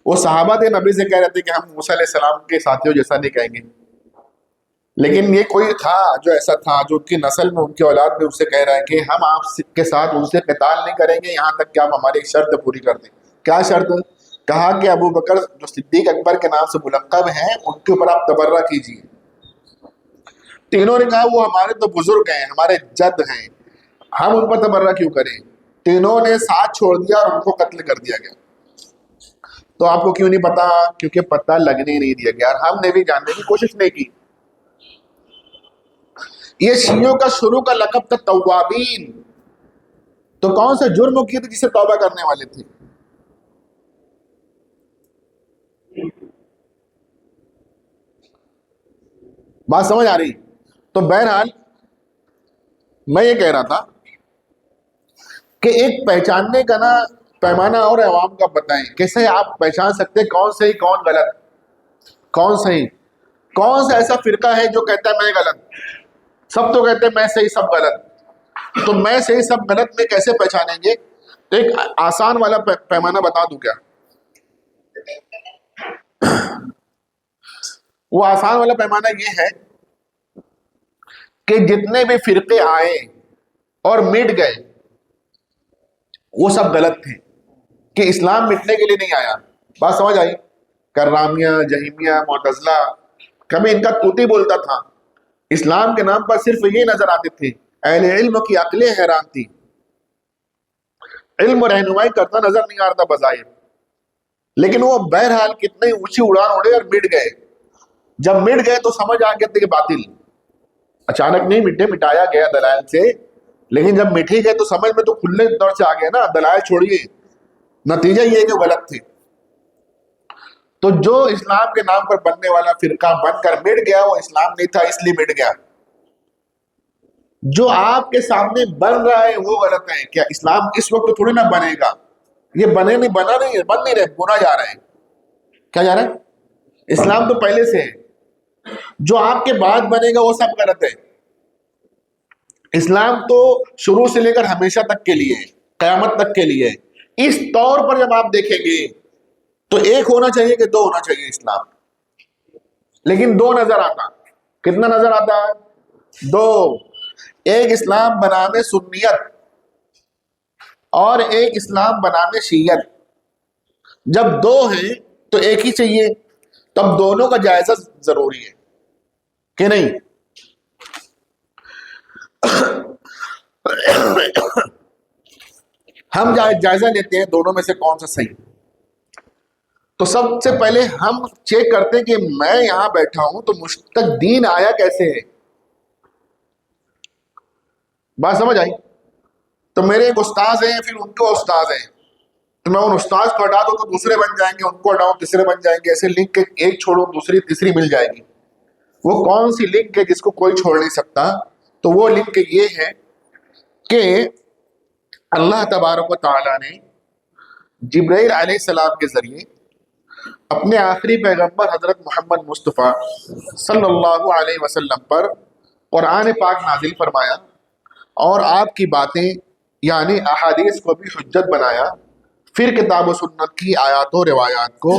وہ صحابہ تھے، نبی سے کہہ رہے تھے کہ ہم موسیٰ علیہ السلام کے ساتھیوں جیسا نہیں کہیں گے، لیکن یہ کوئی تھا جو ایسا تھا جو ان کی نسل میں، ان کی اولاد میں، ان سے کہہ رہا ہے کہ ہم آپ کے ساتھ ان سے قتال نہیں کریں گے یہاں تک کہ آپ ہماری ایک شرط پوری کر دیں. کیا شرط؟ کہا کہ ابو بکر جو صدیق اکبر کے نام سے ملقب ہیں ان کے اوپر آپ تبرہ کیجیے. تینوں نے کہا وہ ہمارے تو بزرگ ہیں، ہمارے جد ہیں، ہم ان پر تبرہ کیوں کریں؟ تینوں نے ساتھ چھوڑ دیا اور ان کو قتل کر دیا گیا. تو آپ کو کیوں نہیں پتا؟ کیونکہ پتہ لگنے نہیں دیا گیا، اور ہم نے بھی جاننے کی کوشش نہیں کی. یہ شیعوں کا شروع کا لقب تھا توابین. تو کون سے جرم کیے تھے جسے توبہ کرنے والے تھے؟ بات سمجھ آ رہی؟ تو بہرحال میں یہ کہہ رہا تھا کہ ایک پہچاننے کا نا پیمانہ اور عوام کا بتائیں کیسے آپ پہچان سکتے کون صحیح کون غلط، کون صحیح، کون سا ایسا فرقہ ہے جو کہتا ہے میں غلط، سب تو کہتے ہیں میں صحیح سب غلط. تو میں صحیح سب غلط میں کیسے پہچانیں گے؟ تو ایک آسان والا پیمانہ بتا دوں کیا؟ وہ آسان والا پیمانہ یہ ہے کہ جتنے بھی فرقے آئے اور مٹ گئے وہ سب غلط تھے، کہ اسلام مٹنے کے لیے نہیں آیا. بات سمجھ آئی؟ کرامیہ، جہمیہ، معتزلہ، کبھی ان کا توتی بولتا تھا. اسلام کے نام پر صرف یہ نظر آتے تھے. اہل علم کی عقلیں حیران تھی، علم رہنمائی کرتا نظر نہیں آ رہا تھا بظاہر، لیکن وہ بہرحال کتنے اونچی اڑان اڑے اور مٹ گئے. جب مٹ گئے تو سمجھ آ گیا تھا کہ باطل. اچانک نہیں مٹے، مٹایا گیا دلائل سے، لیکن جب مٹ ہی گئے تو سمجھ میں تو کھلے دور سے آ گیا نا، دلائل چھوڑیے، نتیجہ یہ ہے کہ غلط تھے. تو جو اسلام کے نام پر بننے والا فرقہ بن کر مٹ گیا وہ اسلام نہیں تھا، اس لیے مٹ گیا. جو آپ کے سامنے بن رہا ہے وہ غلط ہے. کیا اسلام اس وقت تھوڑی نہ بنے گا؟ یہ بنے نہیں، بنا نہیں ہے، بن نہیں رہے، بنا جا رہا ہے. کیا جا رہا ہے؟ اسلام تو پہلے سے ہے، جو آپ کے بعد بنے گا وہ سب غلط ہے. اسلام تو شروع سے لے کر ہمیشہ تک کے لیے، قیامت تک کے لیے. اس طور پر جب آپ دیکھیں گے تو ایک ہونا چاہیے کہ دو ہونا چاہیے اسلام، لیکن دو نظر آتا. کتنا نظر آتا؟ دو. ایک اسلام بنامے سنیت اور ایک اسلام بنامے شیعت. جب دو ہیں تو ایک ہی چاہیے، تب دونوں کا جائزہ ضروری ہے کہ نہیں؟ ہم جائزہ لیتے ہیں دونوں میں سے کون سا صحیح. تو سب سے پہلے ہم چیک کرتے ہیں کہ میں یہاں بیٹھا ہوں تو مجھ تک دین آیا کیسے ہے. بات سمجھ آئی؟ تو میرے ایک استاذ ہیں، پھر ان کے استاذ ہیں، تو میں ان استاذ کو ہٹا دوں تو دوسرے بن جائیں گے، ان کو ہٹاؤں تیسرے بن جائیں گے، ایسے لنک ایک چھوڑوں دوسری تیسری مل جائے گی. وہ کون سی لنک ہے جس کو کوئی چھوڑ نہیں سکتا؟ تو وہ لنک یہ ہے کہ اللہ تبارک و تعالیٰ نے جبرائیل علیہ السلام کے ذریعے اپنے آخری پیغمبر حضرت محمد مصطفیٰ صلی اللہ علیہ وسلم پر قرآن پاک نازل فرمایا، اور آپ کی باتیں یعنی احادیث کو بھی حجت بنایا. پھر کتاب و سنت کی آیات و روایات کو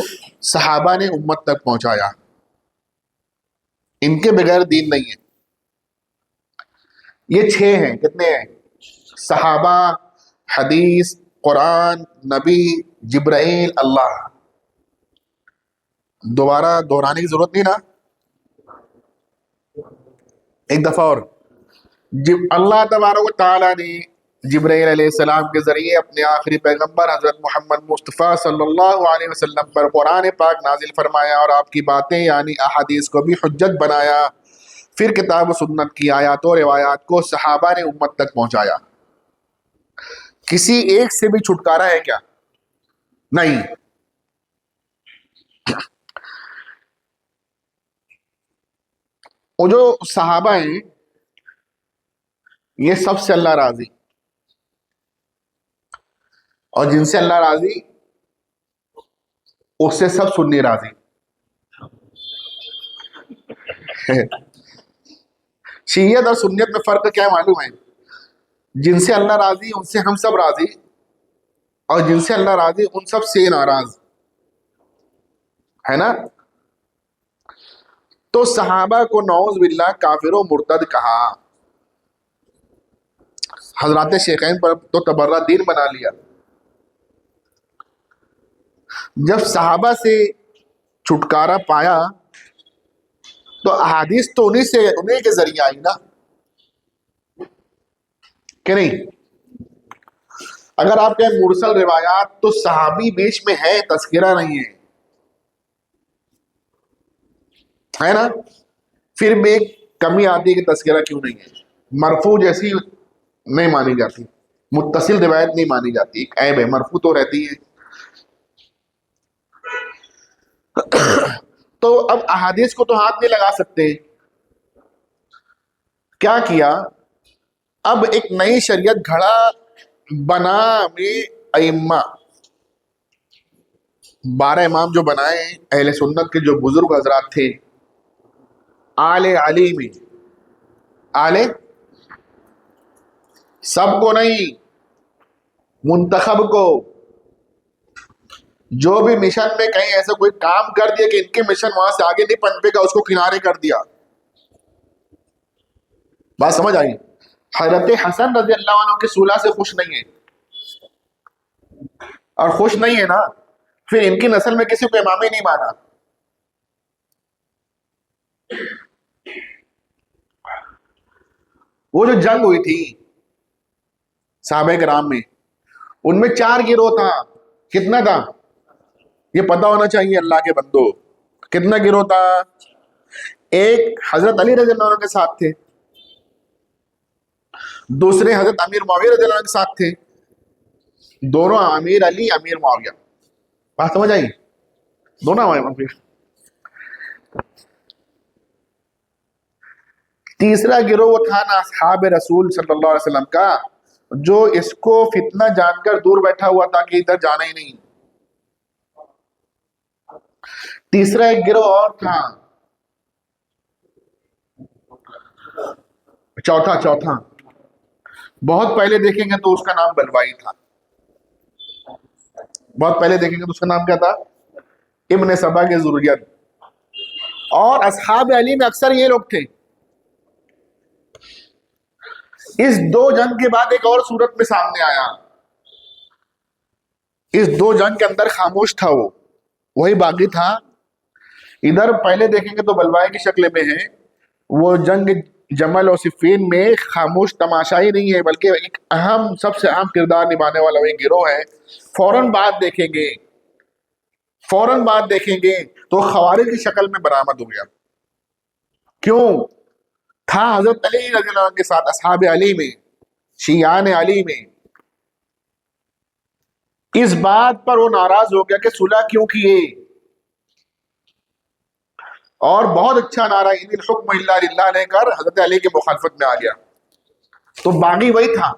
صحابہ نے امت تک پہنچایا. ان کے بغیر دین نہیں ہے. یہ 6 ہیں. کتنے ہیں؟ صحابہ، حدیث، قرآن، نبی، جبرائیل اللہ. دوبارہ دہرانے کی ضرورت نہیں نا, ایک دفعہ اور. جب اللہ تبارک و تعالیٰ نے جبرائیل علیہ السلام کے ذریعے اپنے آخری پیغمبر حضرت محمد مصطفیٰ صلی اللہ علیہ وسلم پر قرآن پاک نازل فرمایا اور آپ کی باتیں یعنی احادیث کو بھی حجت بنایا, پھر کتاب و سنت کی آیات و روایات کو صحابہ نے امت تک پہنچایا. کسی ایک سے بھی چھٹکارا ہے کیا؟ نہیں. وہ جو صحابہ ہیں یہ سب سے اللہ راضی, اور جن سے اللہ راضی اس سے سب سنی راضی. شیعت اور سنیت میں فرق کیا معلوم ہے؟ جن سے اللہ راضی ان سے ہم سب راضی, اور جن سے اللہ راضی ان سب سے ناراض ہے نا. تو صحابہ کو نعوذ باللہ کافر و مرتد کہا, حضرات شیخین پر تو تبرہ دین بنا لیا. جب صحابہ سے چھٹکارا پایا تو احادیث تو انہیں کے ذریعے آئی نا, کہ نہیں؟ اگر آپ کہیں مرسل روایات تو صحابی بیچ میں ہے, تذکرہ نہیں ہے نا. پھر بھی ایک کمی آتی ہے کہ تذکرہ کیوں نہیں ہے. مرفوع جیسی نہیں مانی جاتی, متصل روایت نہیں مانی جاتی, ایک عیب ہے. مرفوع تو رہتی ہے. تو اب احادیث کو تو ہاتھ نہیں لگا سکتے. کیا کیا؟ اب ایک نئی شریعت گھڑا بنا میں ائمہ, 12 امام جو بنائے اہل سنت کے جو بزرگ حضرات تھے, آل علی میں, آل سب کو نہیں, منتخب کو. جو بھی مشن میں کہیں ایسا کوئی کام کر دیا کہ ان کے مشن وہاں سے آگے نہیں پنپے گا, اس کو کنارے کر دیا. بات سمجھ آئی؟ حضرت حسن رضی اللہ عنہ کی صلح سے خوش نہیں ہے, اور خوش نہیں ہے نا, پھر ان کی نسل میں کسی کو امام ہی نہیں مانا. وہ جو جنگ ہوئی تھی صحابہ کرام میں, ان میں 4 گروہ تھا. کتنا تھا یہ پتہ ہونا چاہیے اللہ کے بندو. کتنا گروہ تھا؟ ایک حضرت علی رضی اللہ عنہ کے ساتھ تھے, دوسرے حضرت امیر معاویہ رضی اللہ عنہ کے ساتھ تھے. دونوں امیر علی امیر معاویہ. بات سمجھ آئی؟ دونوں امیر. تیسرا گروہ وہ تھا نا اصحاب رسول صلی اللہ علیہ وسلم کا, جو اس کو فتنہ جان کر دور بیٹھا ہوا تھا کہ ادھر جانا ہی نہیں. تیسرا ایک گروہ اور تھا, چوتھا بہت پہلے دیکھیں گے تو اس کا نام بلوائی تھا. بہت پہلے دیکھیں گے تو اس کا نام کیا تھا؟ ابن سبا کے ذریت. اور اصحاب علی میں اکثر یہ لوگ تھے. اس 2 جنگ کے بعد ایک اور صورت میں سامنے آیا. اس 2 جنگ کے اندر خاموش تھا, وہی باقی تھا. ادھر پہلے دیکھیں گے تو بلوائی کی شکل میں ہے. وہ جنگ جمل اور صفین میں خاموش تماشا ہی نہیں ہے, بلکہ ایک اہم, سب سے اہم کردار نبھانے والا وہی گروہ ہے. فوراً بعد دیکھیں گے تو خوارج کی شکل میں برآمد ہو گیا. کیوں تھا؟ حضرت علی رضی اللہ عنہ کے ساتھ, اصحاب علی میں, شیعان علی میں. اس بات پر وہ ناراض ہو گیا کہ صلح کیوں کیے, اور بہت اچھا نعرہ ان الحکم الا للہ لے کر حضرت علی کی مخالفت میں آ گیا. تو باغی وہی تھا.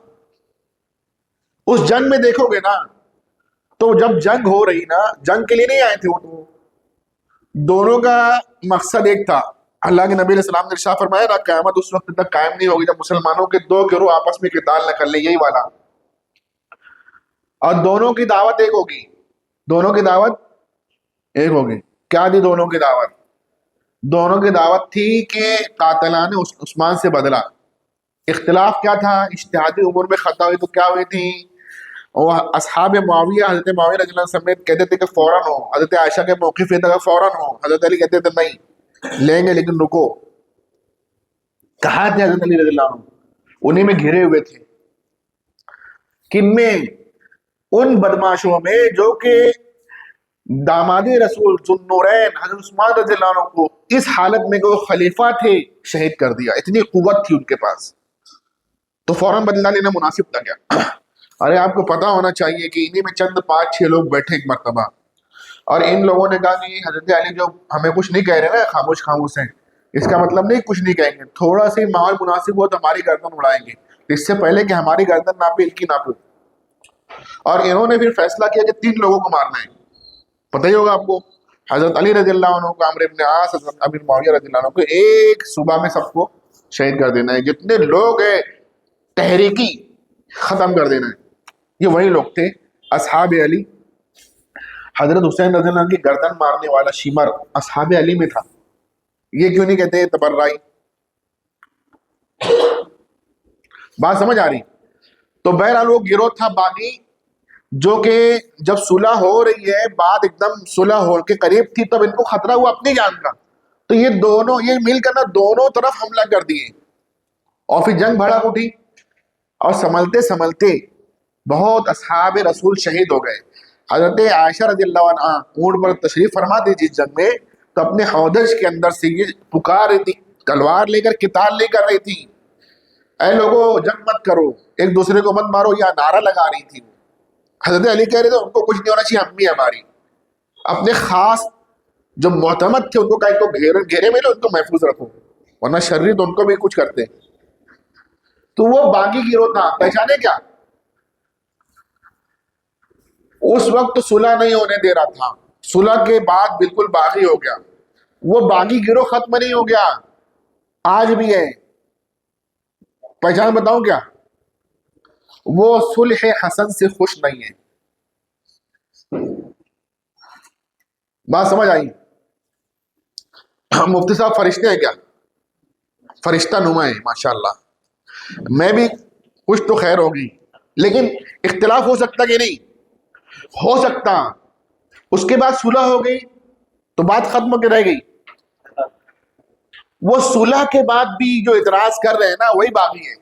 اس جنگ میں دیکھو گے نا, تو جب جنگ ہو رہی نا, جنگ کے لیے نہیں آئے تھے وہ, دونوں کا مقصد ایک تھا. اللہ کے نبی علیہ السلام نے ارشاد فرمایا نا, قیامت اس وقت تک قائم نہیں ہوگی جب مسلمانوں کے 2 گروہ آپس میں قتال نہ کر لیں, یہی والا. اور دونوں کی دعوت ایک ہوگی. دونوں کی دعوت ایک ہوگی. کیا تھی دونوں کی دعوت؟ دونوں کی دعوت تھی کہ قاتلان عثمان سے بدلہ. اختلاف کیا تھا؟ اجتہادی امور میں خطا ہوئی تو کیا ہوئی تھی؟ اور اصحاب معاویہ حضرت معاویہ رضی اللہ عنہ سمیت کہتے تھے کہ فوراً ہو. حضرت عائشہ کے موقف یہ تھا کہ فوراً ہو. حضرت علی کہتے تھے نہیں لیں گے لیکن رکو. کہاں تھے حضرت علی رضی اللہ عنہ؟ انہیں میں گھرے ہوئے تھے. کن میں؟ ان بدماشوں میں جو کہ داماد رسول ذوالنورین حضرت عثمان رضی اللہ عنہ کو اس حالت میں کہ وہ خلیفہ تھے شہید کر دیا. اتنی قوت تھی ان کے پاس، تو فوراً بدلہ لینا مناسب تھا کیا؟ ارے آپ کو پتا ہونا چاہیے کہ انہی میں چند 5-6 لوگ بیٹھے ایک مرتبہ، اور ان لوگوں نے کہا کہ حضرت علی جو ہمیں کچھ نہیں کہہ رہے نا، خاموش خاموش ہیں، اس کا مطلب نہیں کچھ نہیں کہیں گے، تھوڑا سا ماحول مناسب ہو تو ہماری گردن اڑائیں گے، اس سے پہلے کہ ہماری گردن ناپے ان کی ناپو. اور انہوں نے پھر فیصلہ کیا کہ 3 لوگوں کو مارنا ہے. پتہ ہی ہوگا آپ کو، حضرت علی رضی اللہ عنہ کو، عمرو بن عاص، حضرت امیر معاویہ رضی اللہ عنہ کو ایک صبح میں سب کو شہید کر دینا ہے. جتنے لوگ ہیں تحریکی ختم کر دینا ہے. یہ وہی لوگ تھے اصحاب علی. حضرت حسین رضی اللہ عنہ کی گردن مارنے والا شیمر اصحاب علی میں تھا. یہ کیوں نہیں کہتے تبرعی؟ بات سمجھ آ رہی؟ تو بہرحال وہ گروہ تھا باغی، جو کہ جب صلح ہو رہی ہے، بات ایک دم صلح ہو کے قریب تھی، تب ان کو خطرہ ہوا اپنی جان کا، تو یہ مل کر نا دونوں طرف حملہ کر دیے، اور پھر جنگ بھڑک اٹھی، اور سنبھلتے سنبھلتے بہت اصحاب رسول شہید ہو گئے. حضرت عائشہ رضی اللہ عنہ اونٹ پر تشریف فرما دی جس جنگ میں، تو اپنے حوض کے اندر سے یہ پکار رہی تھی، تلوار لے کر قتال لے کر رہی تھی، اے لوگوں جنگ مت کرو، ایک دوسرے کو مت مارو، یا نعرہ لگا رہی تھی. حضرت علی کہہ رہے تھے ان کو کچھ نہیں ہونا چاہیے، امی ہماری اپنے خاص جو معتمد تھے ان کو کہا کو گھیرے میں لو، ان کو محفوظ رکھو، ورنہ شرری تو ان کو بھی کچھ کرتے. تو وہ باغی گروہ تھا. پہچانے کیا؟ اس وقت تو صلح نہیں ہونے دے رہا تھا، صلح کے بعد بالکل باغی ہو گیا. وہ باغی گروہ ختم نہیں ہو گیا، آج بھی ہے. پہچان بتاؤں کیا؟ وہ صلح حسن سے خوش نہیں ہے. بات سمجھ آئی؟ مفتی صاحب فرشتے ہیں کیا؟ فرشتہ نما ہے ماشاءاللہ. میں بھی کچھ تو خیر ہوگی، لیکن اختلاف ہو سکتا کہ نہیں ہو سکتا. اس کے بعد صلح ہو گئی تو بات ختم کے رہ گئی. وہ صلح کے بعد بھی جو اعتراض کر رہے ہیں نا وہی باغی ہے.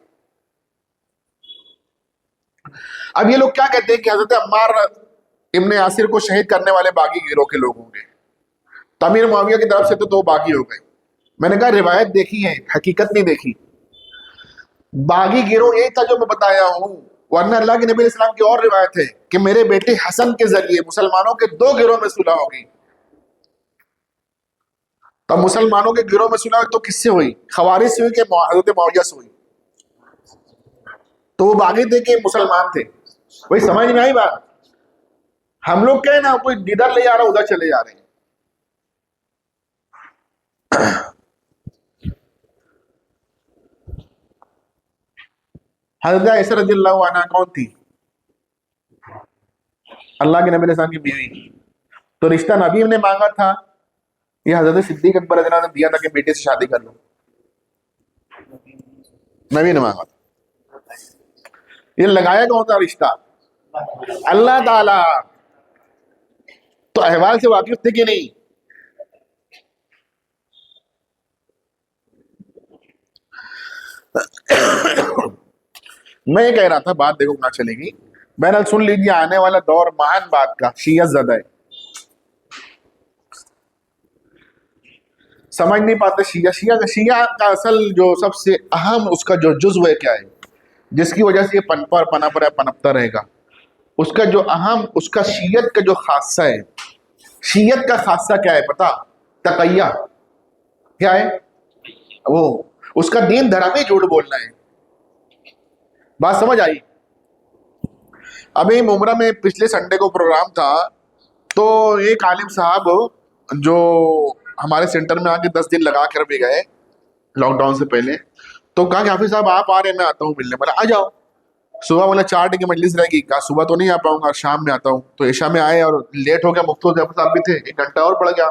اب یہ لوگ کیا کہتے ہیں کہ حضرت عمار ابن یاسر کو شہید کرنے والے باغی گروہ کے لوگ ہوں گے، امیر معاویہ کی طرف سے تو باغی ہو گئے. میں نے کہا روایت دیکھی ہے، حقیقت نہیں دیکھی. باغی گروہ یہی تھا جو میں بتایا ہوں، ورنہ اللہ کے نبی علیہ السلام کی اور روایت ہے کہ میرے بیٹے حسن کے ذریعے مسلمانوں کے 2 گروہ میں صلح ہوگی. تب مسلمانوں کے گروہ میں صلح تو کس سے ہوئی؟ خوارج سے ہوئی کہ حضرت معاویہ سے ہوئی؟ تو وہ باغی تھے کہ مسلمان تھے؟ وہی سمجھ میں آئی بات؟ ہم لوگ کہیں نا کوئی ادھر لے جا رہا ادھر چلے جا رہے ہیں. حضرت عائشہ رضی اللہ عنہ کون تھی؟ اللہ کے نبی علیہ السلام کی بیوی. تو رشتہ نبی نے مانگا تھا یہ حضرت صدیق اکبر رضی اللہ عنہ نے دیا تھا کہ بیٹے سے شادی کر لو؟ نبی نے مانگا تھا. یہ لگایا کون تھا رشتہ؟ اللہ تعالی. تو احوال سے واقف تھے کہ نہیں؟ میں یہ کہہ رہا تھا، بات دیکھو کہاں چلے گی. بہرحال سن لیجیے، آنے والا دور مہان بات کا شیعت زدہ ہے. سمجھ نہیں پاتے شیعہ کا اصل جو سب سے اہم اس کا جو جزو ہے کیا ہے، جس کی وجہ سے یہ پنپتا رہے گا. اس کا جو اہم، اس کا شیعت کا جو خاصہ ہے، شیعت کا خاصہ کیا ہے پتا؟ تقیہ. کیا ہے وہ؟ اس کا دین دھرم ہی جھوٹ بولنا ہے. بات سمجھ آئی؟ ابھی ممرہ میں پچھلے سنڈے کو پروگرام تھا، تو ایک عالم صاحب جو ہمارے سینٹر میں آ کے 10 دن لگا کر بھی گئے لاک ڈاؤن سے پہلے، تو کہا کہ حافظ صاحب آپ آ رہے ہیں، میں آتا ہوں ملنے. بولا آ جاؤ. صبح بولا 4 کی مجلس رہے گی، کہا صبح تو نہیں آ پاؤں گا، شام میں آتا ہوں. تو عشاء میں آئے اور لیٹ ہو گیا، مفتو صاحب بھی تھے، 1 گھنٹہ اور پڑ گیا.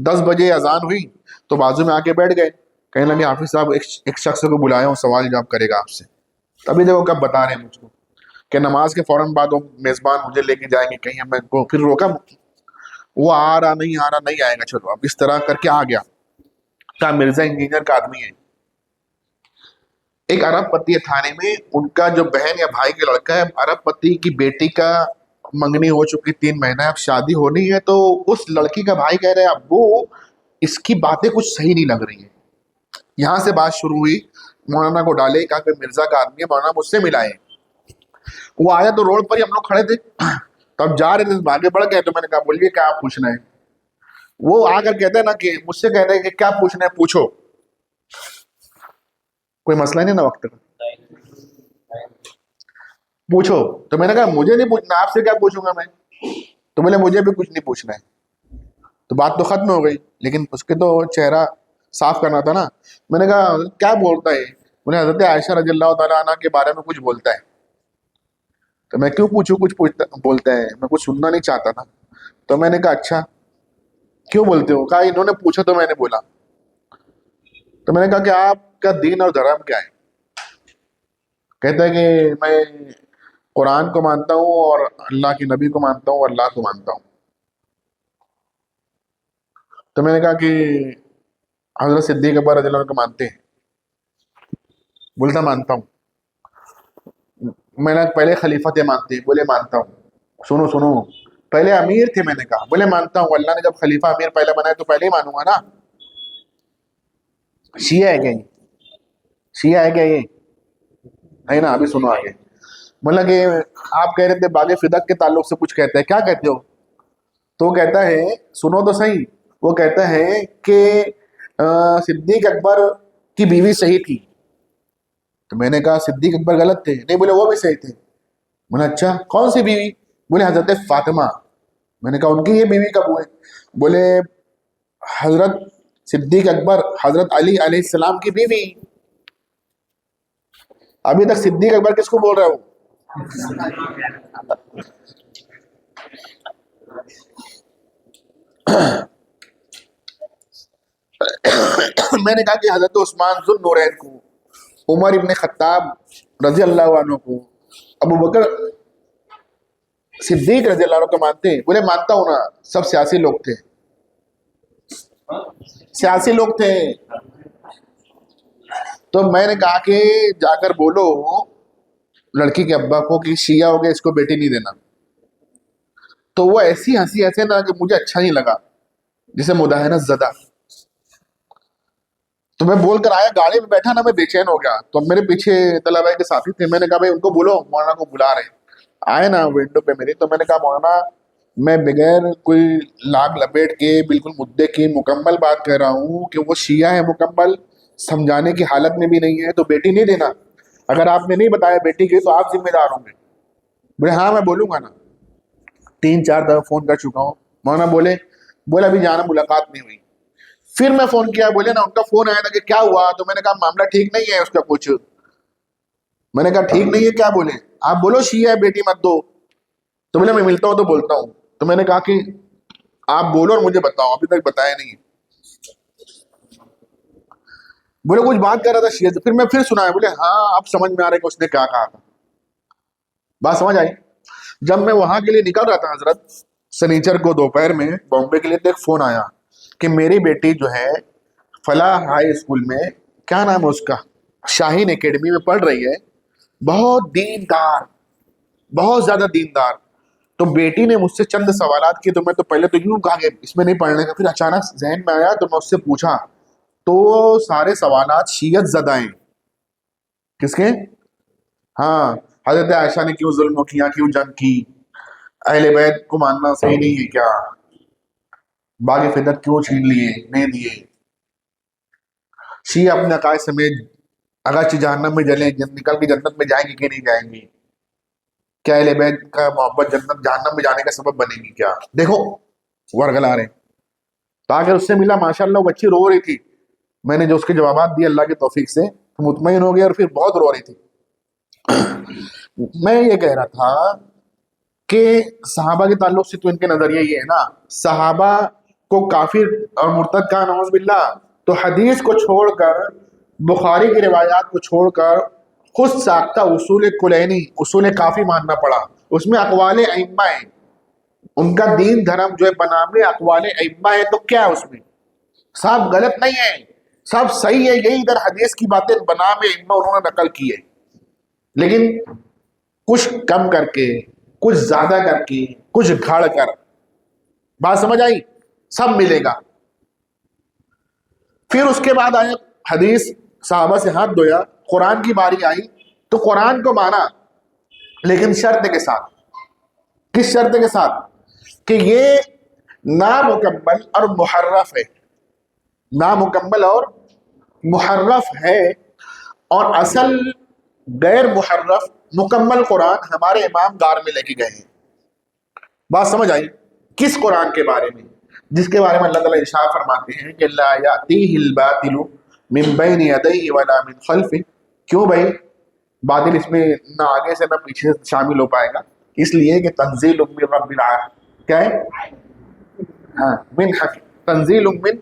10 بجے اذان ہوئی تو بازو میں آ کے بیٹھ گئے. کہنے لگے حافظ صاحب ایک شخص کو بلایا ہوں، سوال جواب کرے گا آپ سے. ابھی دیکھو کب بتا رہے ہیں مجھ کو. کہ نماز کے فوراً بعد وہ میزبان مجھے لے کے جائیں گے کہیں، میں ان کو پھر روکا، وہ آ رہا نہیں آئے گا، چلو اب اس طرح کر کے آ گیا، کہا مرزا انجینئر کا آدمی ہے، ایک ارب پتی ہے تھانے میں، ان کا جو بہن یا بھائی کا لڑکا ہے، ارب پتی کی بیٹی کا منگنی ہو چکی 3 مہینہ، اب شادی ہونی ہے، تو اس لڑکی کا بھائی کہہ رہے ابو اس کی باتیں کچھ صحیح نہیں لگ رہی ہیں۔ یہاں سے بات شروع ہوئی، مولانا کو ڈالے، کہا کہ مرزا کا آدمی ہے، مولانا مجھ سے ملائے۔ وہ آیا تو روڈ پر ہی ہم لوگ کھڑے تھے، تو اب جا رہے تھے، آگے بڑھ گئے، تو میں نے کہا بولیے کیا پوچھنا ہے؟ وہ آ کر کہتے ہیں نا کہ مجھ سے کہتے ہیں کہ کیا پوچھنا ہے پوچھو، کوئی مسئلہ نہیں نا وقت کا، پوچھو۔ تو میں نے کہا مجھے نہیں پوچھنا، آپ سے کیا پوچھوں گا میں؟ تو بولے مجھے بھی کچھ نہیں پوچھنا ہے۔ تو بات تو ختم ہو گئی، لیکن اس کے تو چہرہ صاف کرنا تھا نا۔ میں نے کہا کیا بولتا ہے؟ بولے حضرت عائشہ رضی اللہ تعالیٰ عنہ کے بارے میں کچھ بولتا ہے۔ تو میں کیوں پوچھوں کچھ بولتا ہے، میں کچھ سننا نہیں چاہتا تھا۔ تو میں نے کہا اچھا کیوں بولتے ہو؟ کہا انہوں نے پوچھا تو میں نے بولا۔ تو میں نے کہا کہ آپ کا دین اور دھرم کیا ہے؟ کہتا ہے کہ میں قرآن کو مانتا ہوں اور اللہ کے نبی کو مانتا ہوں اور اللہ کو مانتا ہوں۔ تو میں نے کہا کہ حضرت صدیق اکبر رضی اللہ عنہ کو مانتے ہیں؟ بولتا مانتا ہوں۔ میں نے پہلے خلیفہ تھے مانتے ہیں؟ بولے مانتا ہوں۔ سنو سنو، پہلے امیر تھے؟ میں نے کہا بولے مانتا ہوں، اللہ نے جب خلیفہ امیر پہلے بنایا تو پہلے ہی مانوں گا نا۔ شیعہ ہے کیا یہ؟ شیعہ ہے کیا یہ؟ نہیں نا، ابھی سنو آگے۔ مطلب کہ آپ کہہ رہے تھے باغ فدق کے تعلق سے کچھ کہتے ہیں، کیا کہتے ہو؟ تو وہ کہتا ہے سنو تو صحیح، وہ کہتا ہے کہ صدیق اکبر کی بیوی صحیح تھی۔ تو میں نے کہا صدیق اکبر غلط تھے؟ نہیں، بولے وہ بھی صحیح تھے۔ میں نے اچھا کون سی بیوی؟ بولے حضرت فاطمہ۔ میں نے کہا ان کی یہ بیوی کب ہوئے؟ بولے حضرت صدیق اکبر حضرت علی علیہ السلام کی بیوی۔ ابھی تک صدیق اکبر کس کو بول رہے ہو؟ میں نے کہا کہ حضرت عثمان ذو النورین کو، عمر ابن خطاب رضی اللہ عنہ کو، ابو بکر صدیق رضی اللہ عنہ کو مانتے ہیں؟ بولے مانتا ہوں نا، سب سیاسی لوگ تھے، سیاسی لوگ تھے۔ تو میں نے کہا کہ جا کر بولو لڑکی کے ابا کو کہ شیعہ ہو گئے، اس کو بیٹی نہیں دینا۔ تو وہ ایسی ہنسی ایسے نا کہ مجھے اچھا نہیں لگا، جسے مداہنت زدہ۔ تو میں بول کر آیا، گاڑی میں بیٹھا نا میں بے چین ہو گیا۔ تو اب میرے پیچھے طلباء کے ساتھی تھے، میں نے کہا بھائی ان کو بولو مولانا کو بلا رہے ہیں۔ آئے نا ونڈو پہ میری، تو میں نے کہا مولانا میں بغیر کوئی لاگ لپیٹ کے بالکل مدعے کی مکمل بات کہہ رہا ہوں کہ وہ شیعہ ہے، مکمل سمجھانے کی حالت میں بھی نہیں ہے، تو بیٹی نہیں دینا۔ اگر آپ نے نہیں بتایا بیٹی کی تو آپ ذمہ دار ہوں گے۔ بولے ہاں میں بولوں گا نا، 3-4 دفعہ فون کر چکا ہوں۔ مولانا بولے ابھی جانا، ملاقات نہیں ہوئی۔ پھر میں فون کیا، بولے نا ان کا فون آیا تھا کہ کیا ہوا؟ تو میں نے کہا معاملہ ٹھیک نہیں ہے اس کا کچھ۔ میں نے کہا ٹھیک نہیں ہے کیا؟ بولے آپ بولو شیعہ ہے بیٹی مت دو۔ تو بولے میں ملتا ہوں تو بولتا ہوں۔ تو میں نے کہا کہ آپ بولو اور مجھے بتاؤ، ابھی تک بتایا نہیں۔ بولے کچھ بات کر رہا تھا شیعہ سے، پھر میں پھر سنا ہے۔ بولے ہاں اب سمجھ میں آ رہا ہے کہ اس نے کیا کہا تھا، بات سمجھ آئی۔ جب میں وہاں کے لیے نکل رہا تھا حضرت سنیچر کو دوپہر میں بامبے کے لیے، تو ایک فون آیا کہ میری بیٹی جو ہے فلاح ہائی اسکول میں، کیا نام ہے اس کا، شاہین اکیڈمی میں پڑھ رہی ہے، بہت دیندار، بہت زیادہ دیندار۔ تو بیٹی نے مجھ سے چند سوالات کیے، تو میں تو پہلے تو یوں کہا کہ اس میں نہیں پڑھنے کا، پھر اچانک ذہن میں آیا تو میں اس سے پوچھا، تو سارے سوالات شیعت زدہ ہیں۔ کس کے؟ ہاں، حضرت عائشہ نے کیوں ظلم کیا، کیوں جنگ کی، اہل بیت کو ماننا صحیح نہیں ہے کیا، باغ فدق کیوں چھین لیے نہیں دیے، شیعہ اپنے عقائد سمیت اگرچہ جہنم میں جلیں نکل کے جنت میں جائیں گے کہ نہیں جائیں گے، کیا اہل بیت کا محبت جنت جہنم میں جانے کا سبب بنے گی کیا؟ دیکھو ورگلا رہے۔ تاکہ اس سے ملا ماشاءاللہ، وہ بچی رو رہی تھی، میں نے جو اس کے جوابات دیے اللہ کی توفیق سے تو مطمئن ہو گیا، اور پھر بہت رو رہی تھی۔ میں یہ کہہ رہا تھا کہ صحابہ کے تعلق سے تو ان کے نظریہ یہ ہے نا، صحابہ کو کافر اور مرتد کا نعوذ باللہ، تو حدیث کو چھوڑ کر، بخاری کی روایات کو چھوڑ کر خود ساختہ اصول کلینی، اصول کافی ماننا پڑا، اس میں اقوال ائمہ ہیں، ان کا دین دھرم جو ہے بنام اقوال ائمہ ہے، تو کیا ہے اس میں؟ سب غلط نہیں ہے، سب صحیح ہے، یہی ادھر حدیث کی باتیں بنام ائمہ انہوں نے نقل کی ہے، لیکن کچھ کم کر کے، کچھ زیادہ کر کے، کچھ گھڑ کر، بات سمجھ آئی؟ سب ملے گا۔ پھر اس کے بعد آیا حدیث، صحابہ سے ہاتھ دھویا، قرآن کی باری آئی تو قرآن کو مانا، لیکن شرط کے ساتھ۔ کس شرط کے ساتھ؟ کہ یہ نامکمل اور محرف ہے، نامکمل اور محرف ہے، اور اصل غیر محرف مکمل قرآن ہمارے امام گار میں لے کے گئے ہیں۔ بات سمجھ آئی؟ کس قرآن کے بارے میں؟ جس کے بارے میں اللہ تعالیٰ ارشاد فرماتے ہیں کہ لا یأتیہ الباطل من بین یدیہ ولا من خلفہ۔ کیوں بھائی؟ باطل اس میں نہ آگے سے نہ پیچھے سے شامل ہو پائے گا، اس لیے کہ تنزیل من رب العالمین، کیا ہے؟ ہاں، تنزیل من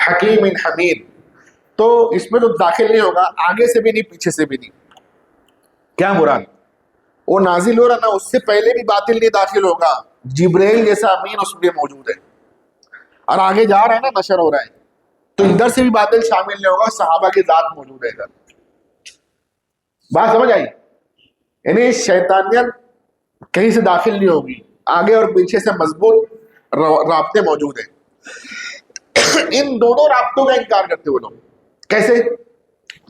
حکیم حمید، تو اس میں تو داخل نہیں ہوگا، آگے سے بھی نہیں پیچھے سے بھی نہیں۔ کیا مراد؟ وہ نازل ہو رہا نا، اس سے پہلے بھی باطل نہیں داخل ہوگا، جبرائیل جیسا امین اس میں موجود ہے، اور آگے جا رہا ہے نا، نشر ہو رہا ہے، تو ادھر سے بھی باطل شامل نہیں ہوگا، صحابہ کی ذات موجود ہے ادھر۔ بات سمجھ آئی؟ یعنی شیطانیت کہیں سے داخل نہیں ہوگی، آگے اور پیچھے سے مضبوط رابطے موجود ہیں۔ ان دونوں رابطوں کا انکار کرتے وہ لوگ، کیسے؟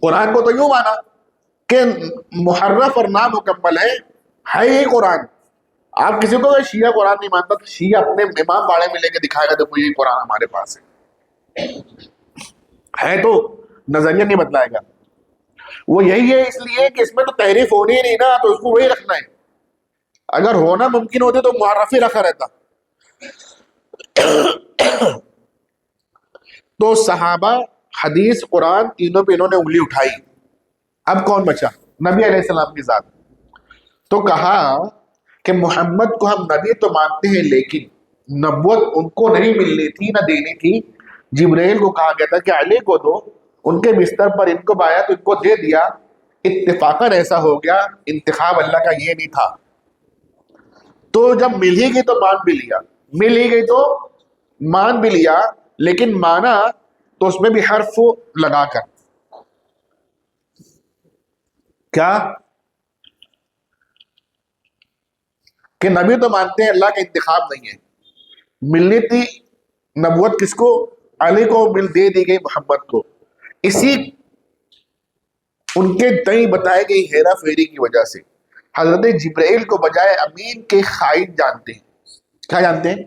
قرآن کو تو یوں مانا کہ محرف اور نامکمل ہے یہ قرآن۔ آپ کسی کو شیعہ قرآن نہیں مانتا تو شیعہ اپنے امام باڑے میں لے کے دکھائے گا، دیکھو یہ قرآن ہمارے پاس ہے تو نظریہ نہیں بتلائے گا، وہ یہی ہے، اس لیے کہ اس میں تو تحریف ہونی ہی نہیں نا، تو اس کو وہی رکھنا ہے، اگر ہونا ممکن ہوتے تو محرف ہی رکھا رہتا۔ تو صحابہ، حدیث، قرآن، تینوں پہ انہوں نے انگلی اٹھائی۔ اب کون بچا؟ نبی علیہ السلام کی ذات۔ تو کہا کہ محمد کو ہم نبی تو مانتے ہیں، لیکن نبوت ان کو نہیں ملنی تھی، نہ دینی تھی۔ جبرائیل کو کہا گیا تھا کہ علی کو دو، ان کے بستر پر ان کو بایا تو ان کو دے دیا، اتفاقاً ایسا ہو گیا، انتخاب اللہ کا یہ نہیں تھا۔ تو جب مل ہی گئی تو مان بھی لیا، مل ہی گئی تو مان بھی لیا، لیکن مانا تو اس میں بھی حرف لگا کر، کیا کہ نبی تو مانتے ہیں، اللہ کا انتخاب نہیں ہے۔ ملنی تھی نبوت کس کو؟ علی کو مل دے دی گئی، محمد کو، اسی ان کے تئیں بتائی گئی ہیرا پھیری کی وجہ سے حضرت جبرائیل کو بجائے امین کے خائن جانتے ہیں۔ کیا جانتے ہیں؟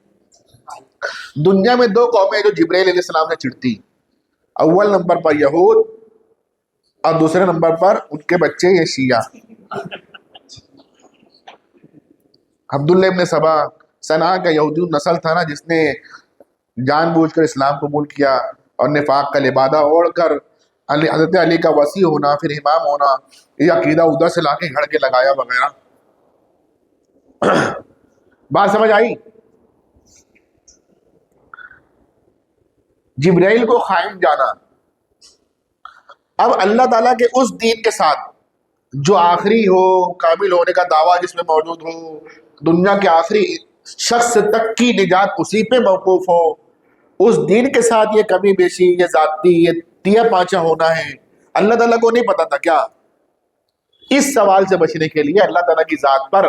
دنیا میں دو قومیں جو جبرائیل علیہ السلام سے چڑھتی، اول نمبر پر یہود اور دوسرے نمبر پر ان کے بچے یہ شیعہ۔ عبداللہ ابن سبا صنعا کا یہودی نسل تھا نا، جس نے جان بوجھ کر اسلام قبول کیا اور نفاق کا لبادہ اوڑھ کر حضرت علی کا وسیع ہونا، پھر امام ہونا، یہ عقیدہ ادھر سے لا کے گھڑ کے لگایا وغیرہ۔ بات سمجھ آئی؟ جبرائیل کو خائن جانا۔ اب اللہ تعالیٰ کے اس دین کے ساتھ جو آخری ہو، کامل ہونے کا دعویٰ جس میں موجود ہو، دنیا کے آخری شخص تک کی نجات اسی پہ موقوف ہو، اس دین کے ساتھ یہ کمی بیشی، یہ ذاتی، یہ تیا پانچا ہونا ہے، اللہ تعالیٰ کو نہیں پتا تھا کیا؟ اس سوال سے بچنے کے لیے اللہ تعالیٰ کی ذات پر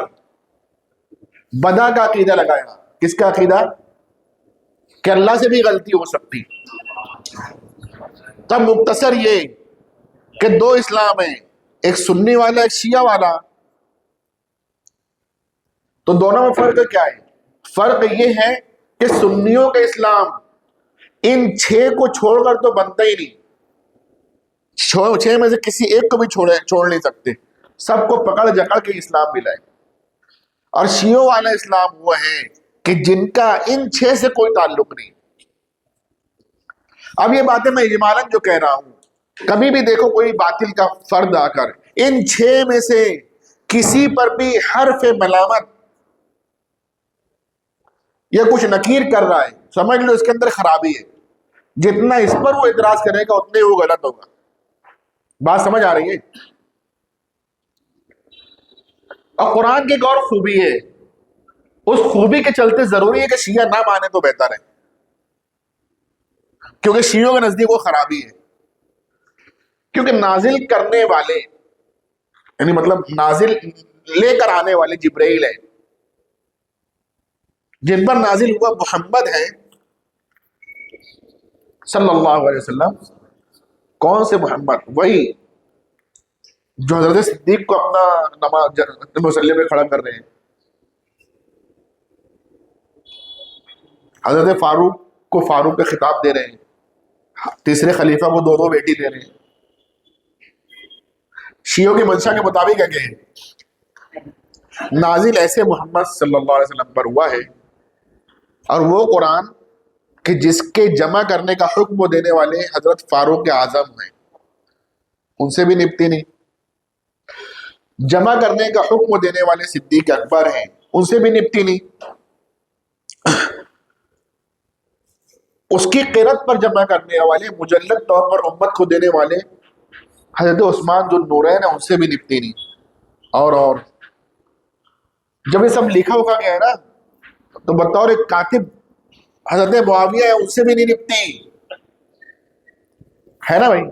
بدا کا عقیدہ لگایا۔ کس کا عقیدہ؟ کہ اللہ سے بھی غلطی ہو سکتی۔ تب مختصر یہ کہ دو اسلام ہیں، ایک سنی والا، ایک شیعہ والا، تو دونوں میں فرق کیا ہے؟ فرق یہ ہے کہ سنیوں کا اسلام ان 6 کو چھوڑ کر تو بنتا ہی نہیں، 6 میں سے کسی ایک کو بھی چھوڑ نہیں سکتے، سب کو پکڑ جکڑ کے اسلام ملا ہے۔ اور شیعوں والا اسلام وہ ہے کہ جن کا ان 6 سے کوئی تعلق نہیں۔ اب یہ باتیں میں اجمالاً جو کہہ رہا ہوں، کبھی بھی دیکھو کوئی باطل کا فرد آ کر ان 6 میں سے کسی پر بھی حرف ملامت یا کچھ نکیر کر رہا ہے، سمجھ لو اس کے اندر خرابی ہے۔ جتنا اس پر وہ اعتراض کرے گا اتنے وہ غلط ہوگا۔ بات سمجھ آ رہی ہے؟ اور قرآن کی ایک اور خوبی ہے، اس خوبی کے چلتے ضروری ہے کہ شیعہ نہ مانے تو بہتر ہے، کیونکہ شیعوں کے نزدیک وہ خرابی ہے. کیونکہ نازل کرنے والے، یعنی مطلب نازل لے کر آنے والے جبرائیل ہیں، جن پر نازل ہوا محمد ہے صلی اللہ علیہ وسلم. کون سے محمد؟ وہی جو حضرت صدیق کو اپنا نماز مسلح پہ کھڑا کر رہے ہیں، حضرت فاروق کو فاروق کا خطاب دے رہے ہیں، تیسرے خلیفہ کو دو بیٹی دے رہے ہیں. شیعوں کی منشا کے مطابق ہے کہ نازل ایسے محمد صلی اللہ علیہ وسلم پر ہوا ہے، اور وہ قرآن کہ جس کے جمع کرنے کا حکم دینے والے حضرت فاروق اعظم ہیں، ان سے بھی نپٹی نہیں. جمع کرنے کا حکم دینے والے صدیق اکبر ہیں، ان سے بھی نپٹی نہیں. اس کی قرت پر جمع کرنے والے، مجلد طور پر امت کو دینے والے حضرت عثمان جو نورین ہیں، ان سے بھی نپٹی نہیں. اور جب یہ سب لکھا ہوگا گیا ہے نا، تو بطور ایک کاتب حضرت معاویہ ہے، ان سے بھی نہیں نپٹی ہے نا بھائی.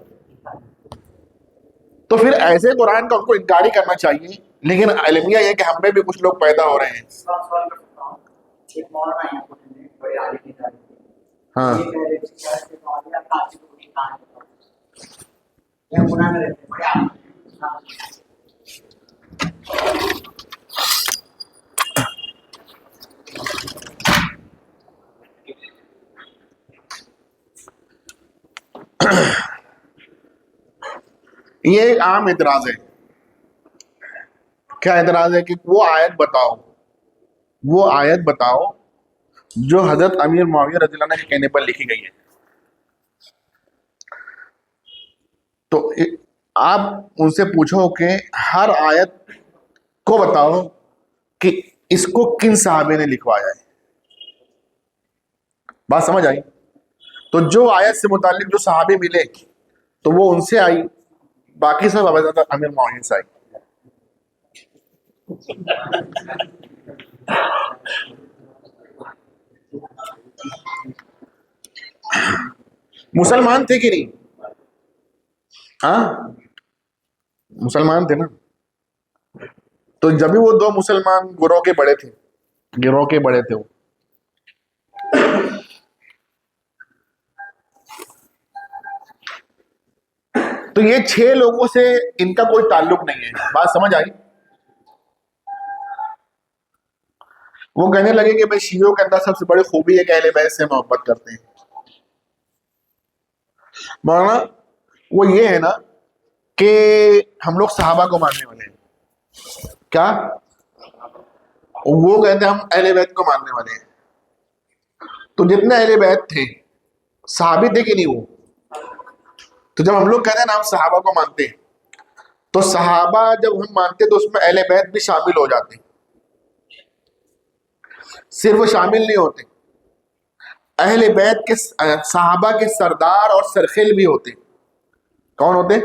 تو پھر ایسے قرآن کا ان کو انکاری کرنا چاہیے. لیکن المیہ یہ کہ ہم میں بھی کچھ لوگ پیدا ہو رہے ہیں. ہاں یہ ایک عام اعتراض ہے. کیا اعتراض ہے؟ کہ وہ آیت بتاؤ جو حضرت امیر معاویہ رضی اللہ عنہ کے کہنے پر لکھی گئی ہے. تو آپ ان سے پوچھو کہ ہر آیت کو بتاؤ کہ اس کو کن صحابے نے لکھوایا ہے. بات سمجھ آئی؟ تو جو آیت سے متعلق جو صحابی ملے تو وہ ان سے آئی، باقی سب حضرت امیر معاویہ سے آئی. مسلمان تھے کہ نہیں؟ ہاں مسلمان تھے نا. تو جب بھی وہ دو مسلمان گروہ کے بڑے تھے وہ. تو یہ 6 لوگوں سے ان کا کوئی تعلق نہیں ہے. بات سمجھ آئی؟ وہ کہنے لگے کہ بھائی شیعوں کے اندر سب سے بڑی خوبی ہے کہ اہل بیت سے محبت کرتے ہیں. مولانا وہ یہ ہے نا کہ ہم لوگ صحابہ کو ماننے والے ہیں. کیا وہ کہتے ہیں ہم اہل بیت کو ماننے والے ہیں. تو جتنے اہل بیت تھے صحابی تھے کہ نہیں وہ؟ تو جب ہم لوگ کہتے ہیں نا ہم صحابہ کو مانتے ہیں، تو صحابہ جب ہم مانتے تو اس میں اہل بیت بھی شامل ہو جاتے ہیں. صرف شامل نہیں ہوتے، اہل بیت کے صحابہ کے سردار اور سرخیل بھی ہوتے. کون ہوتے؟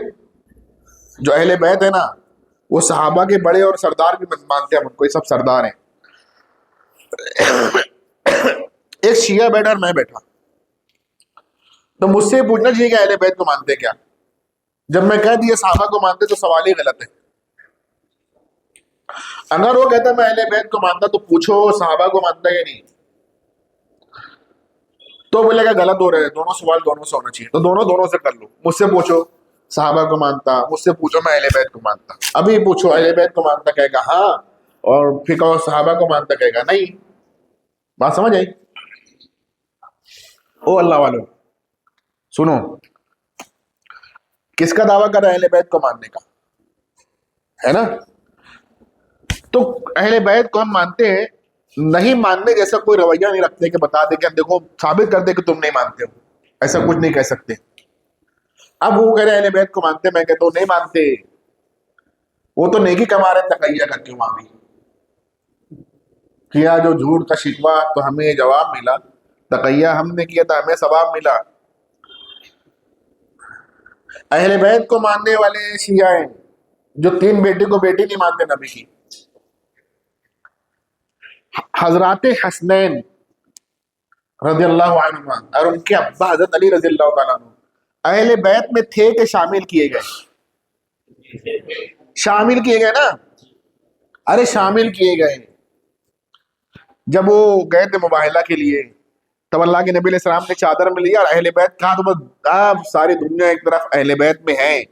جو اہل بیت ہے نا، وہ صحابہ کے بڑے اور سردار بھی مانتے ہیں ہم ان کو، یہ سب سردار ہیں. ایک شیعہ بیٹھا اور میں بیٹھا، تو مجھ سے پوچھنا چاہیے کہ اہل بیت کو مانتے کیا؟ جب میں کہہ دیا صحابہ کو مانتے تو سوال ہی غلط ہے. اگر وہ کہتا میں اہل بیت کو مانتا تو پوچھو صحابہ کو مانتا یا نہیں، تو بولے گا غلط ہو رہے ہیں. دونوں سوال دونوں سے ہونا چاہیے. تو دونوں سے کر لو. مجھ سے پوچھو صحابہ کو مانتا، مجھ سے پوچھو میں اہل بیت کو مانتا. ابھی پوچھو اہل بیت کو مانتا کہے گا ہاں، اور پھر کہو صحابہ کو مانتا کہے گا نہیں. بات سمجھ آئی؟ او اللہ والو سنو، کس کا دعویٰ کر رہا ہے؟ اہل بیت کو ماننے کا ہے نا. تو اہل بیت کو ہم مانتے ہیں، نہیں ماننے جیسا کوئی رویہ نہیں رکھتے کہ بتا دے کہ دیکھو ثابت کر دے کہ تم نہیں مانتے ہو. ایسا کچھ نہیں کہہ سکتے. اب وہ کہہ رہے اہل بیت کو مانتے، میں کہتا ہوں نہیں مانتے. وہ تو نیکی کما رہے تقیہ کر کے. وہاں بھی کیا جو جھوٹ کا شکوہ تو ہمیں یہ جواب ملا، تقیہ ہم نے کیا تھا ہمیں ثواب ملا. اہل بیت کو ماننے والے شیعہ ہیں جو 3 بیٹی کو بیٹی نہیں مانتے نبی کی. حضرات حسنین رضی اللہ عنہما اور ان کے ابا حضرت علی رضی اللہ تعالیٰ عنہ اہل بیت میں تھے کہ شامل کیے گئے؟ شامل کیے گئے نا، ارے شامل کیے گئے۔ جب وہ گئے تھے مباہلہ کے لیے تب اللہ کے نبی علیہ السلام نے چادر میں لیا اور اہل بیت کہا تو بس اب ساری دنیا ایک طرف اہل بیت میں ہے،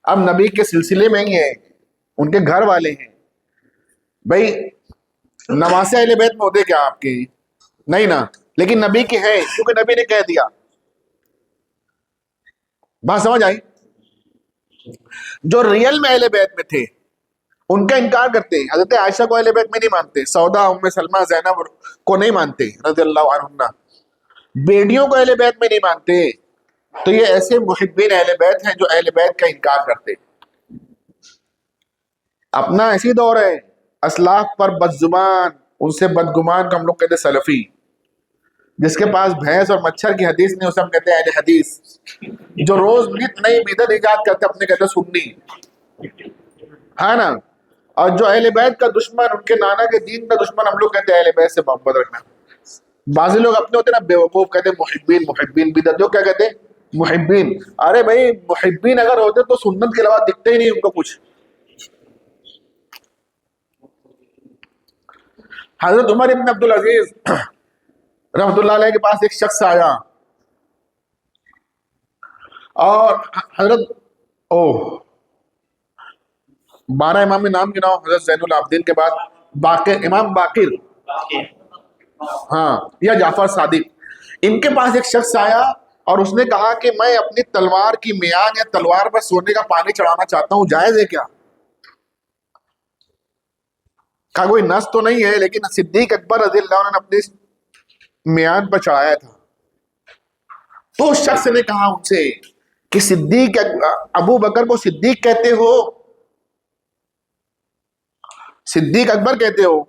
اب نبی کے سلسلے میں ہی ہے، ان کے گھر والے ہیں۔ بھائی نواسے اہل بیت میں ہوتے کیا آپ کے؟ نہیں نا، لیکن نبی کے ہیں کیونکہ نبی نے کہہ دیا۔ بات سمجھ آئی؟ جو ریل میں اہل بیت میں تھے ان کا انکار کرتے ہیں، حضرت عائشہ کو اہل بیت میں نہیں مانتے، سودا، ام سلمہ، زینب کو نہیں مانتے رضی اللہ عنہن، بیٹیوں کو اہل بیت میں نہیں مانتے۔ تو یہ ایسے محبین اہل بیت ہیں جو اہل بیت کا انکار کرتے۔ اپنا ایسی دور ہے اسلاف پر بد زبان، ان سے بدگمان کو ہم لوگ کہتے سلفی، جس کے پاس بھینس اور مچھر کی حدیث نہیں اسے ہم کہتے ہیں اہل حدیث، جو روز نت نئی بدعت ایجاد کرتے اپنے کہتے سنی، ہے نا؟ اور جو اہل بیت کا دشمن، ان کے نانا کے دین کا دشمن، ہم لوگ کہتے ہیں اہل بیت سے محبت رکھنا۔ بعض لوگ اپنے ہوتے ہیں نا بیوقوف، کہتے ہیں محبین، محبین بدعتیوں کیا کہتے ہیں؟ محبین۔ ارے بھائی محبین اگر ہوتے تو سنت کے علاوہ دکھتے ہی نہیں ان کو کچھ۔ حضرت عمر ابن عبدالعزیز رحمۃ اللہ علیہ کے پاس ایک شخص آیا اور حضرت 12 امام میں نام گناؤ، حضرت زین العابدین کے بعد باقر، امام باقر، ہاں، یا جعفر صادق، ان کے پاس ایک شخص آیا اور اس نے کہا کہ میں اپنی تلوار کی میان یا تلوار پر سونے کا پانی چڑھانا چاہتا ہوں، جائز ہے کیا؟ کہا کوئی نس تو نہیں ہے، لیکن صدیق اکبر رضی اللہ عنہ نے اپنی میان پر چڑھایا تھا۔ تو اس شخص نے کہا ان سے کہ صدیق، ابو بکر کو صدیق کہتے ہو، صدیق اکبر کہتے ہو؟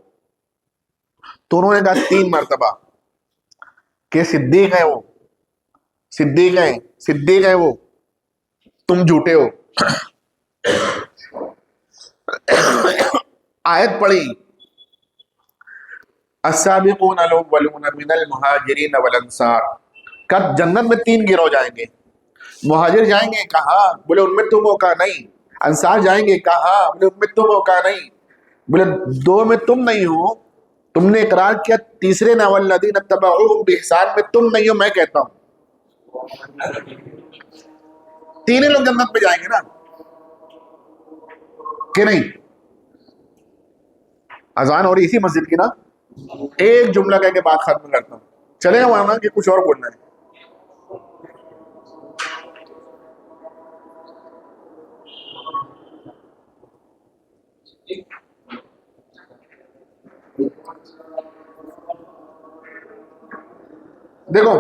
تو انہوں نے کہا 3 مرتبہ کہ صدیق ہے وہ، صدیق ہے، صدیق ہے وہ، تم جھوٹے ہو۔ آیت پڑھی السابقون الاولون من المہاجرین والانصار، کب جنت میں 3 گروہ جائیں گے، مہاجر جائیں گے، کہا بولے ان میں تم ہو، کہا نہیں، انصار جائیں گے، کہا بولے ان میں تم ہو، کہا نہیں، بولے 2 میں تم نہیں ہو، تم نے اقرار کیا، تیسرے نا والذین اتبعوہم بإحسان میں تم نہیں ہو، میں کہتا ہوں۔ تینوں لوگ جنت میں جائیں گے نا کہ نہیں؟ اذان ہو رہی اسی مسجد کی نا؟ ایک جملہ کہہ کے بات ختم کرتا ہوں، چلے نا وہاں کہ کچھ اور بولنا ہے۔ دیکھو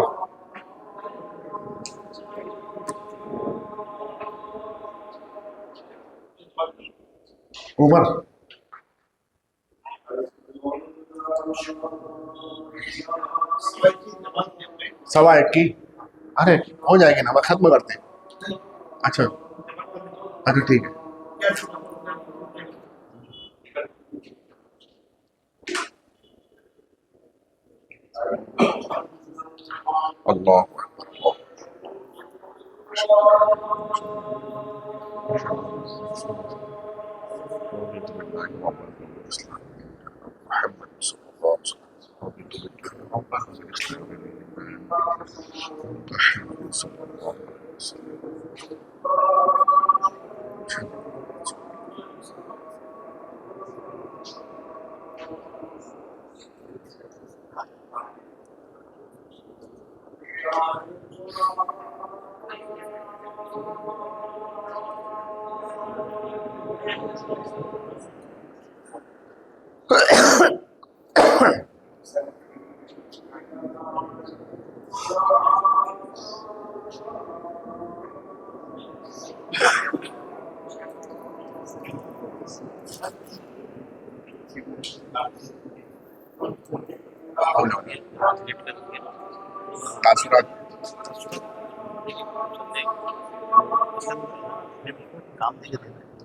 عمر سوا ایک کی، ارے ہو جائے گی نا، بس ختم کرتے ہیں۔ اچھا اچھا ٹھیک ہے۔ اللہ تاثرات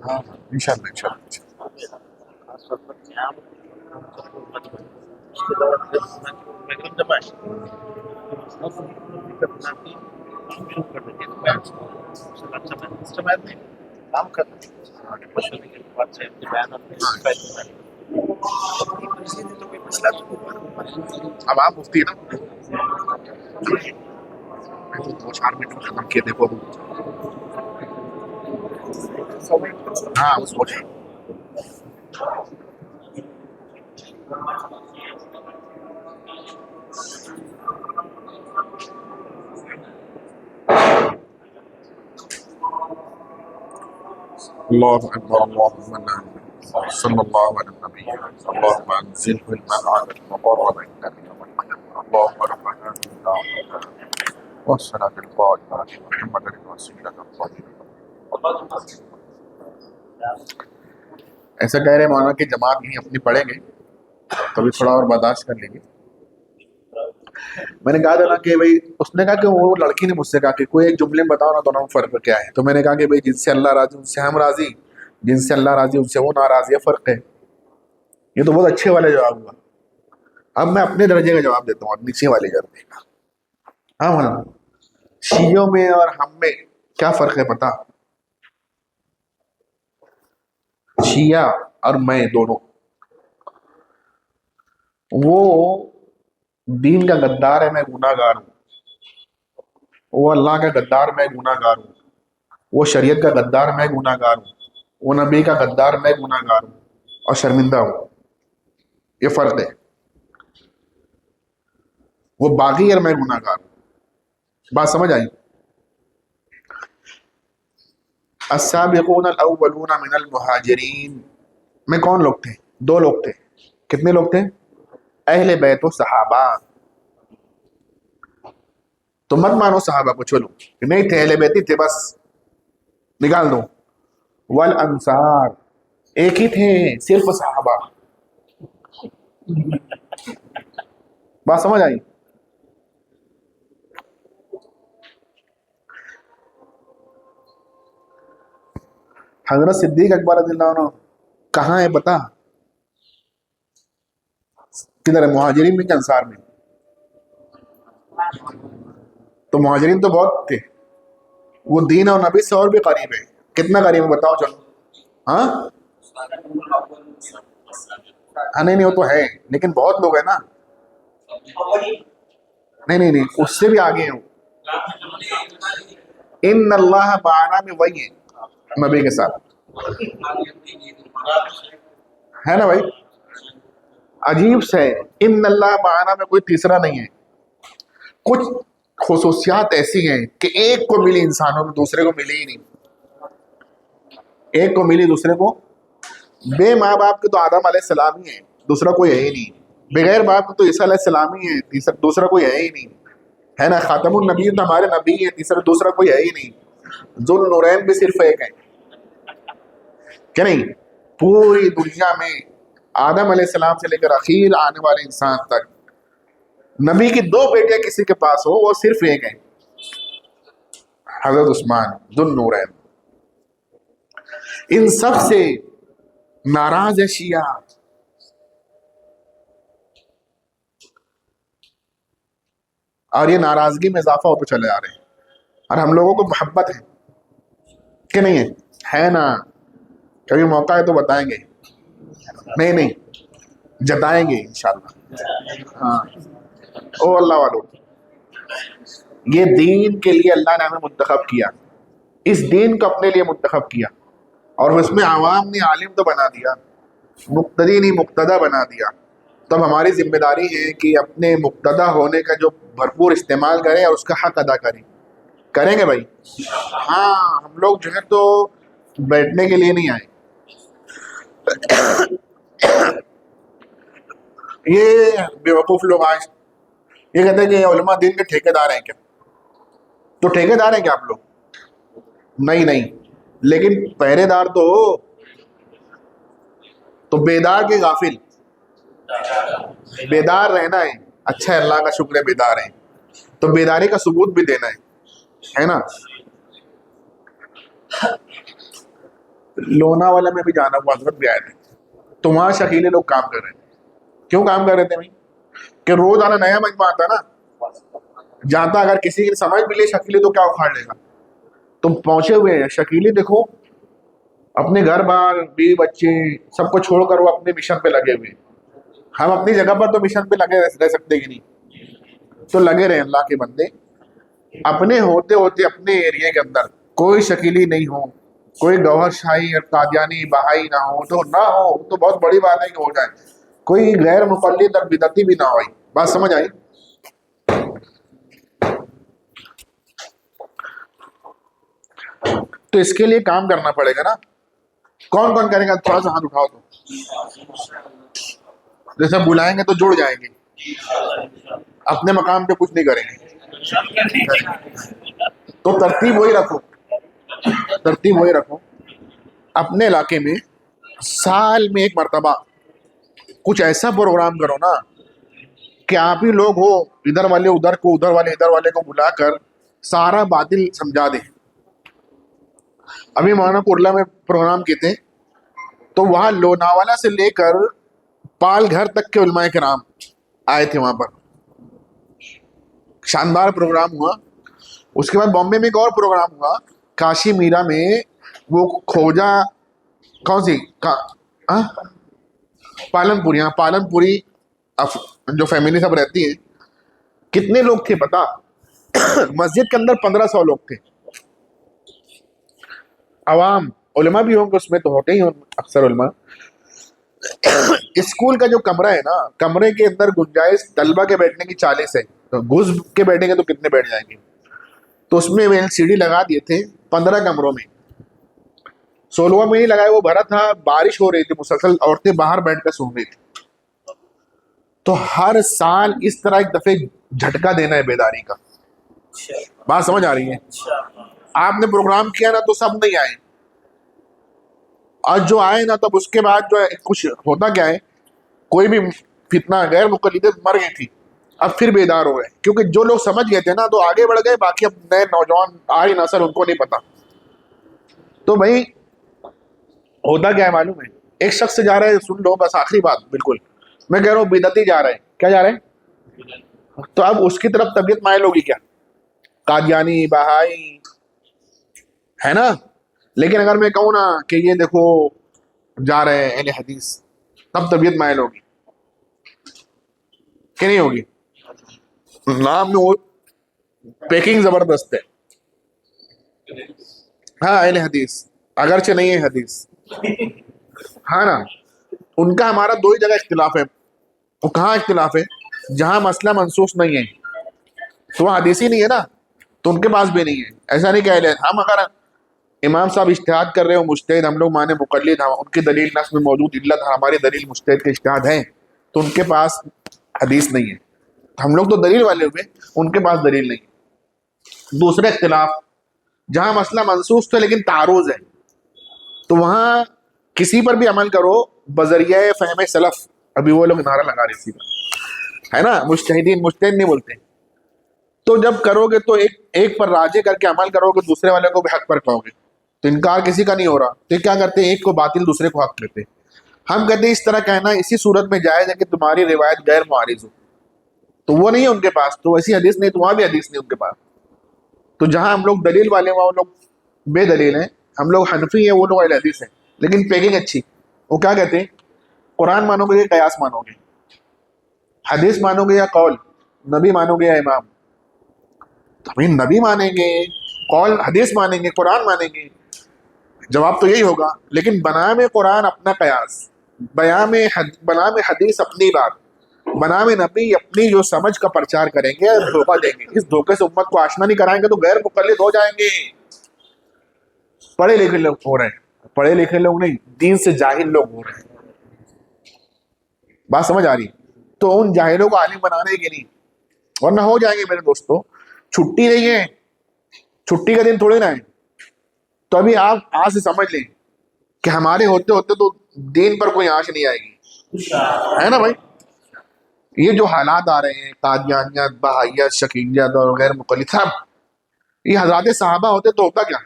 ہاں ان شاء اللہ اب آپ مفتی ہے نا، میں تو 2-4 منٹ میں ختم کیے، دیکھو ہاں وہ سوچ اللہ اکبر، اللهم صلی اللہ علیہ نبی، اللهم انزله الماء على المقرب عندك يوم القيامة، اللهم ربنا آتنا والصلاة القائمة محمد الوسيلة الفضيلة. ایسا کہہ رہے مولانا کہ جماعت نہیں اپنی پڑھیں گے، کبھی تھوڑا اور برداشت کر لیں گے. میں نے کہا تھا نا کہ بھائی، اس نے کہا کہ وہ لڑکی نے مجھ سے کہا کہ کوئی ایک جملے میں بتاؤ نا دونوں میں فرق کیا ہے. تو میں نے کہا کہ بھائی جن سے اللہ راضی ان سے ہم راضی، جن سے اللہ راضی ان سے وہ ناراض، یہ فرق ہے. یہ تو بہت اچھے والے جواب ہوا. اب میں اپنے درجے کا جواب دیتا ہوں، اب نیچے والے درجے کا. ہاں مولانا، شیعوں میں اور ہم میں کیا فرق ہے پتا؟ شیعہ اور میں دونوں، وہ دین کا غدار ہے، میں گناہ گار ہوں. وہ اللہ کا غدار، میں گناہ گار ہوں. وہ شریعت کا غدار، میں گناہ گار ہوں. وہ نبی کا غدار، میں گناہ گار ہوں اور شرمندہ ہوں. یہ فرق ہے. وہ باغی اور میں گناہ گار ہوں. بات سمجھ آئی؟ السابقون الاولون من المہاجرین میں کون لوگ تھے؟ 2 لوگ تھے. کتنے لوگ تھے؟ اہل بیت و صحابہ. تو مت مانو صحابہ کو، چلو نہیں تھے، اہل بیت ہی تھے، بس نکال دو. والانصار ایک ہی تھے، صرف صحابہ. بات سمجھ آئی؟ حضرت صدیق اکبر رضی اللہ عنہ کہاں ہے پتا؟ کدھر ہے؟ مہاجرین میں کہ انصار میں؟ تو مہاجرین تو بہت تھے، وہ دین اور نبی سے اور بھی قریب ہے. کتنا قریب ہے بتاؤ چلو؟ ہاں ہاں، نہیں وہ تو ہے، لیکن بہت لوگ ہیں نا. نہیں اس سے بھی آگے ہیں. ان اللہ معنا میں وہی ہے، نبی کے ساتھ ہے نا بھائی. عجیب سے ہے، ان اللہ معنا میں کوئی تیسرا نہیں ہے. کچھ خصوصیات ایسی ہیں کہ ایک کو ملی انسانوں میں، دوسرے کو ملی ہی نہیں. ایک کو ملی دوسرے کو، بے ماں باپ کے تو آدم علیہ السلام ہی ہے، دوسرا کوئی ہے ہی نہیں. بغیر باپ کے تو عیسیٰ علیہ السلام ہی ہے، دوسرا کوئی ہے ہی نہیں. ہے نا؟ خاتم النبی تو ہمارے نبی ہے، دوسرا کوئی ہے ہی نہیں. ذو النورین بھی صرف ایک ہے کہ نہیں؟ پوری دنیا میں آدم علیہ السلام سے لے کر اخیر آنے والے انسان تک نبی کی 2 بیٹیاں کسی کے پاس ہو، وہ صرف ایک ہیں، حضرت عثمان ذو النورین. ان سب سے ناراض ہے شیعہ. اور یہ ناراضگی میں اضافہ ہوتے چلے آ رہے ہیں. اور ہم لوگوں کو محبت ہے کہ نہیں ہے؟ ہے نا؟ کبھی موقع ہے تو بتائیں گے. نہیں جتائیں گے انشاءاللہ. ہاں او اللہ والو، یہ دین کے لیے اللہ نے ہمیں منتخب کیا، اس دین کو اپنے لیے منتخب کیا، اور اس میں عوام نے عالم تو بنا دیا، مقتدی نہیں مقتدہ بنا دیا. تب ہماری ذمہ داری ہے کہ اپنے مقتدہ ہونے کا جو بھرپور استعمال کریں اور اس کا حق ادا کریں. کریں گے بھائی؟ ہاں، ہم لوگ جو ہے تو بیٹھنے کے لیے نہیں آئے. یہ بیوقوف لوگ آج یہ کہتے ہیں کہ علماء دین کے ٹھیکے دار ہیں کیا؟ تو ٹھیکے دار ہیں کیا آپ لوگ؟ نہیں لیکن پہرے دار تو ہو. تو بیدار کے غافل، بیدار رہنا ہے. اچھا ہے، اللہ کا شکر ہے بیدار ہیں، تو بیداری کا ثبوت بھی دینا ہے نا؟ لونا والا میں بھی جانا ہوا، حضرت بھی آئے تھے، تو وہاں شکیلے لوگ کام کر رہے تھے. کیوں کام کر رہے تھے بھائی؟ کہ روزانہ نیا مجمع آتا نا، جاتا اگر کسی کی سمجھ بھی لے شکیلی تو کیا اکھاڑ لے گا. تم پہنچے ہوئے ہیں شکیلی، دیکھو اپنے گھر بار بیوی بچے سب کو چھوڑ کر وہ اپنے مشن پہ لگے ہوئے. ہم اپنی جگہ پر تو مشن پہ لگے رہ سکتے کہ نہیں؟ تو لگے رہے اللہ کے بندے. اپنے ہوتے ہوتے اپنے ایریے کے اندر کوئی شکیلی نہیں ہو، کوئی گوہر شاہی اور قادیانی بہائی نہ ہو تو نہ ہو، تو بہت بڑی بات ہے کہ ہو جائے. کوئی غیر مقلد اور بدعتی بھی نہ ہوئی. بات سمجھ آئی؟ تو اس کے لیے کام کرنا پڑے گا نا. کون کون کرے گا؟ تھوڑا سا ہاتھ اٹھاؤ. تو جیسے بلائیں گے تو جڑ جائیں گے، اپنے مقام پہ کچھ نہیں کریں گے. تو ترتیب وہی رکھو، ترتیب وہی رکھو. اپنے علاقے میں سال میں ایک مرتبہ کچھ ایسا پروگرام کرو نا کہ آپ ہی لوگ ہو، ادھر والے ادھر کو، ادھر والے ادھر والے کو بلا کر سارا باطل سمجھا دیں. ابھی مولانا پورلا میں پروگرام کیے تھے تو وہاں لوناوالا سے لے کر پال گھر تک کے علماء کرام آئے تھے وہاں پر. شاندار پروگرام ہوا. اس کے بعد بامبے میں ایک اور پروگرام ہوا، کاشی میرا میں. وہ کھوجا کون سی پالن پوری، ہاں پالن پوری جو فیملی سب رہتی ہیں. کتنے لوگ تھے پتا؟ مسجد کے اندر 1500 لوگ تھے. عوام علماء بھی ہوں گے اس میں، تو ہوتے ہی ہوں اکثر علماء. اسکول کا جو کمرہ ہے نا، کمرے کے اندر گنجائش طلبہ کے بیٹھنے کی 40 ہے. تو گھس کے بیٹھیں گے تو کتنے بیٹھ جائیں گے؟ تو اس میں LCD لگا دیے تھے 15 کمروں میں. 16واں میں نہیں لگائے، وہ بھرا تھا، بارش ہو رہی تھی مسلسل، عورتیں باہر بیٹھ کر سو رہی تھی. تو ہر سال اس طرح ایک دفعہ جھٹکا دینا ہے بیداری کا. بات سمجھ آ رہی ہے؟ آپ نے پروگرام کیا نا تو سب نہیں آئے، اور جو آئے نا تب اس کے بعد جو ہے کچھ ہوتا کیا ہے، کوئی بھی فتنہ غیر مقلدت مر گئی تھی، اب پھر بیدار ہو گئے. کیونکہ جو لوگ سمجھ گئے تھے نا تو آگے بڑھ گئے، باقی اب نئے نوجوان آئی نسل ان کو نہیں پتا. تو بھائی ہوتا کیا ہے معلوم ہے؟ ایک شخص سے جا رہا ہے، سن لو بس آخری بات بالکل، میں کہہ رہا ہوں بدعتی جا رہا ہے. کیا جا رہے ہیں؟ تو اب اس کی طرف طبیعت مائل ہوگی کیا؟ قادیانی بہائی ہے نا. لیکن اگر میں کہوں نا کہ یہ دیکھو جا رہے ہیں اہل حدیث، تب طبیعت مائل ہوگی کہ نہیں ہوگی؟ نام میں وہ پیکنگ زبردست ہے. ہاں اہل حدیث اگرچہ نہیں ہے حدیث، ہاں نا. ان کا ہمارا دو ہی جگہ اختلاف ہے. وہ کہاں اختلاف ہے؟ جہاں مسئلہ منسوخ نہیں ہے تو وہ حدیثی نہیں ہے نا، تو ان کے پاس بھی نہیں ہے. ایسا نہیں کہ ہم اگر امام صاحب اجتہاد کر رہے ہو مجتہد، ہم لوگ مانے مقلد، ان کی دلیل نص میں موجود علت، ہماری دلیل مجتہد کے اجتہاد ہیں، تو ان کے پاس حدیث نہیں ہے. ہم لوگ تو دلیل والے ہوئے، ان کے پاس دلیل نہیں. دوسرا اختلاف، جہاں مسئلہ منسوخ ہے لیکن تعارض ہے، تو وہاں کسی پر بھی عمل کرو بذریعہ فہم سلف. ابھی وہ لوگ نعرہ لگا رہے تھے ہے نا، مجتہدین مجتہد نہیں بولتے. تو جب کرو گے تو ایک پر راجع کر کے عمل کرو گے، دوسرے والے کو بھی حق پر کہو گے. تو انکار کسی کا نہیں ہو رہا، تو کیا کرتے ہیں؟ ایک کو باطل دوسرے کو حق لیتے. ہم کہتے ہیں اس طرح کہنا اسی صورت میں جائز ہے کہ تمہاری روایت غیر معارض ہو. تو وہ نہیں ہے ان کے پاس، تو ایسی حدیث نہیں، تو وہاں بھی حدیث نہیں ان کے پاس. تو جہاں ہم لوگ دلیل والے ہیں وہاں وہ لوگ بے دلیل ہیں. ہم لوگ حنفی ہیں، وہ لوگ اہل حدیث ہیں. لیکن پیکنگ اچھی. وہ کیا کہتے ہیں؟ قرآن مانو گے یا قیاس مانو گے؟ حدیث مانو گے یا قول؟ نبی مانو گے یا امام؟ تو بھائی نبی مانیں گے، قول حدیث مانیں گے، قرآن مانیں گے. جواب تو یہی ہوگا. لیکن بنا میں قرآن اپنا قیاس، بنا میں حدیث اپنی بات، بنا میں نبی اپنی جو سمجھ کا پرچار کریں گے اور دھوکہ دیں گے. اس دھوکے سے امت کو آشنا نہیں کرائیں گے تو غیر مقلد ہو جائیں گے. پڑھے لکھے لوگ ہو رہے ہیں، پڑھے لکھے لوگ نہیں، دین سے جاہل لوگ ہو رہے ہیں. بات سمجھ آ رہی؟ تو ان جاہلوں کو عالم بنانے کے نہیں، ورنہ ہو جائیں گے میرے دوستوں. چھٹی نہیں ہے، چھٹی کا دن تھوڑے نہ ہے. تو ابھی آپ آج سے سمجھ لیں کہ ہمارے ہوتے ہوتے تو دین پر کوئی آنچ نہیں آئے گی، ہے نا بھائی. یہ جو حالات آ رہے ہیں، قادیانیت، بہائیت، شکیلیت اور غیر مقلد، سب یہ حضرات صحابہ ہوتے تو ہوتا کیا؟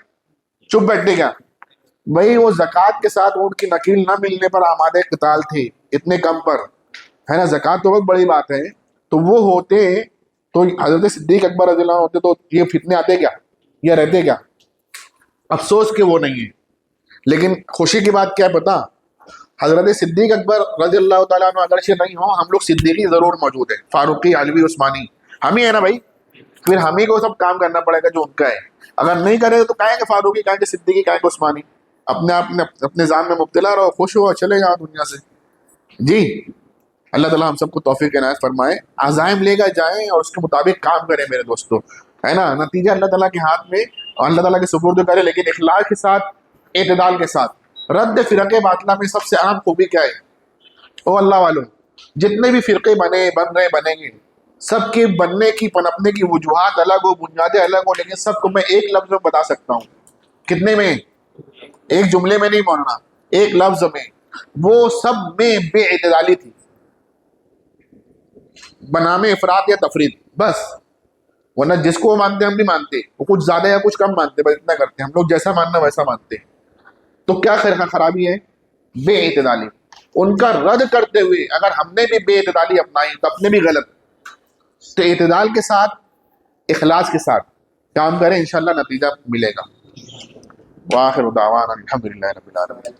چپ بیٹھتے کیا؟ بھائی وہ زکوٰۃ کے ساتھ اونٹ کی نکیل نہ ملنے پر آمادہ قتال تھے، اتنے کم پر، ہے نا. زکوٰۃ تو بہت بڑی بات ہے، تو وہ ہوتے تو حضرت صدیق اکبر رضی اللہ عنہ ہوتے تو یہ فتنے آتے کیا یا رہتے کیا؟ افسوس کہ وہ نہیں ہے. لیکن خوشی کی بات کیا ہے پتا؟ حضرت صدیق اکبر رضی اللہ تعالیٰ عنہ اگرچہ نہیں ہوں، ہم لوگ صدیقی ضرور موجود ہیں، فاروقی، علوی، عثمانی، ہم ہی ہے نا بھائی. پھر ہم ہی کو سب کام کرنا پڑے گا جو ان کا ہے. اگر نہیں کرے تو کہیں گے فاروقی، کہیں گے صدیقی، کہیں گے عثمانی. اپنے ذات میں مبتلا رہو، خوش ہو، چلے جاؤ دنیا سے. جی اللہ تعالیٰ ہم سب کو توفیق عنایت فرمائے. عزائم لے کر جائیں اور اس کے مطابق کام کریں میرے دوستو، ہے نا. نتیجہ اللہ تعالیٰ کے ہاتھ میں اور اللہ تعالیٰ کے سپرد کرے، لیکن اخلاص کے ساتھ، اعتدال کے ساتھ. رد فرقے باطلہ میں سب سے اہم خوبی کیا ہے؟ او اللہ والوں، جتنے بھی فرقے بن رہے بنیں گے، سب کے بننے کی، پنپنے کی وجوہات الگ ہو، بنیادیں الگ ہو، لیکن سب کو میں ایک لفظ میں بتا سکتا ہوں. کتنے میں؟ ایک جملے میں نہیں بولنا، ایک لفظ میں. وہ سب میں بے اعتدالی تھی، بنام افراد یا تفرید، بس. ورنہ جس کو وہ مانتے ہم بھی مانتے، وہ کچھ زیادہ یا کچھ کم مانتے، بس اتنا کرتے. ہم لوگ جیسا ماننا ویسا مانتے. تو کیا خرابی ہے؟ بے اعتدالی. ان کا رد کرتے ہوئے اگر ہم نے بھی بے اعتدالی اپنائی تو اپنے بھی غلط. تو اعتدال کے ساتھ، اخلاص کے ساتھ کام کریں، انشاءاللہ نتیجہ ملے گا. وآخر دعوانا الحمدللہ رب العالمین.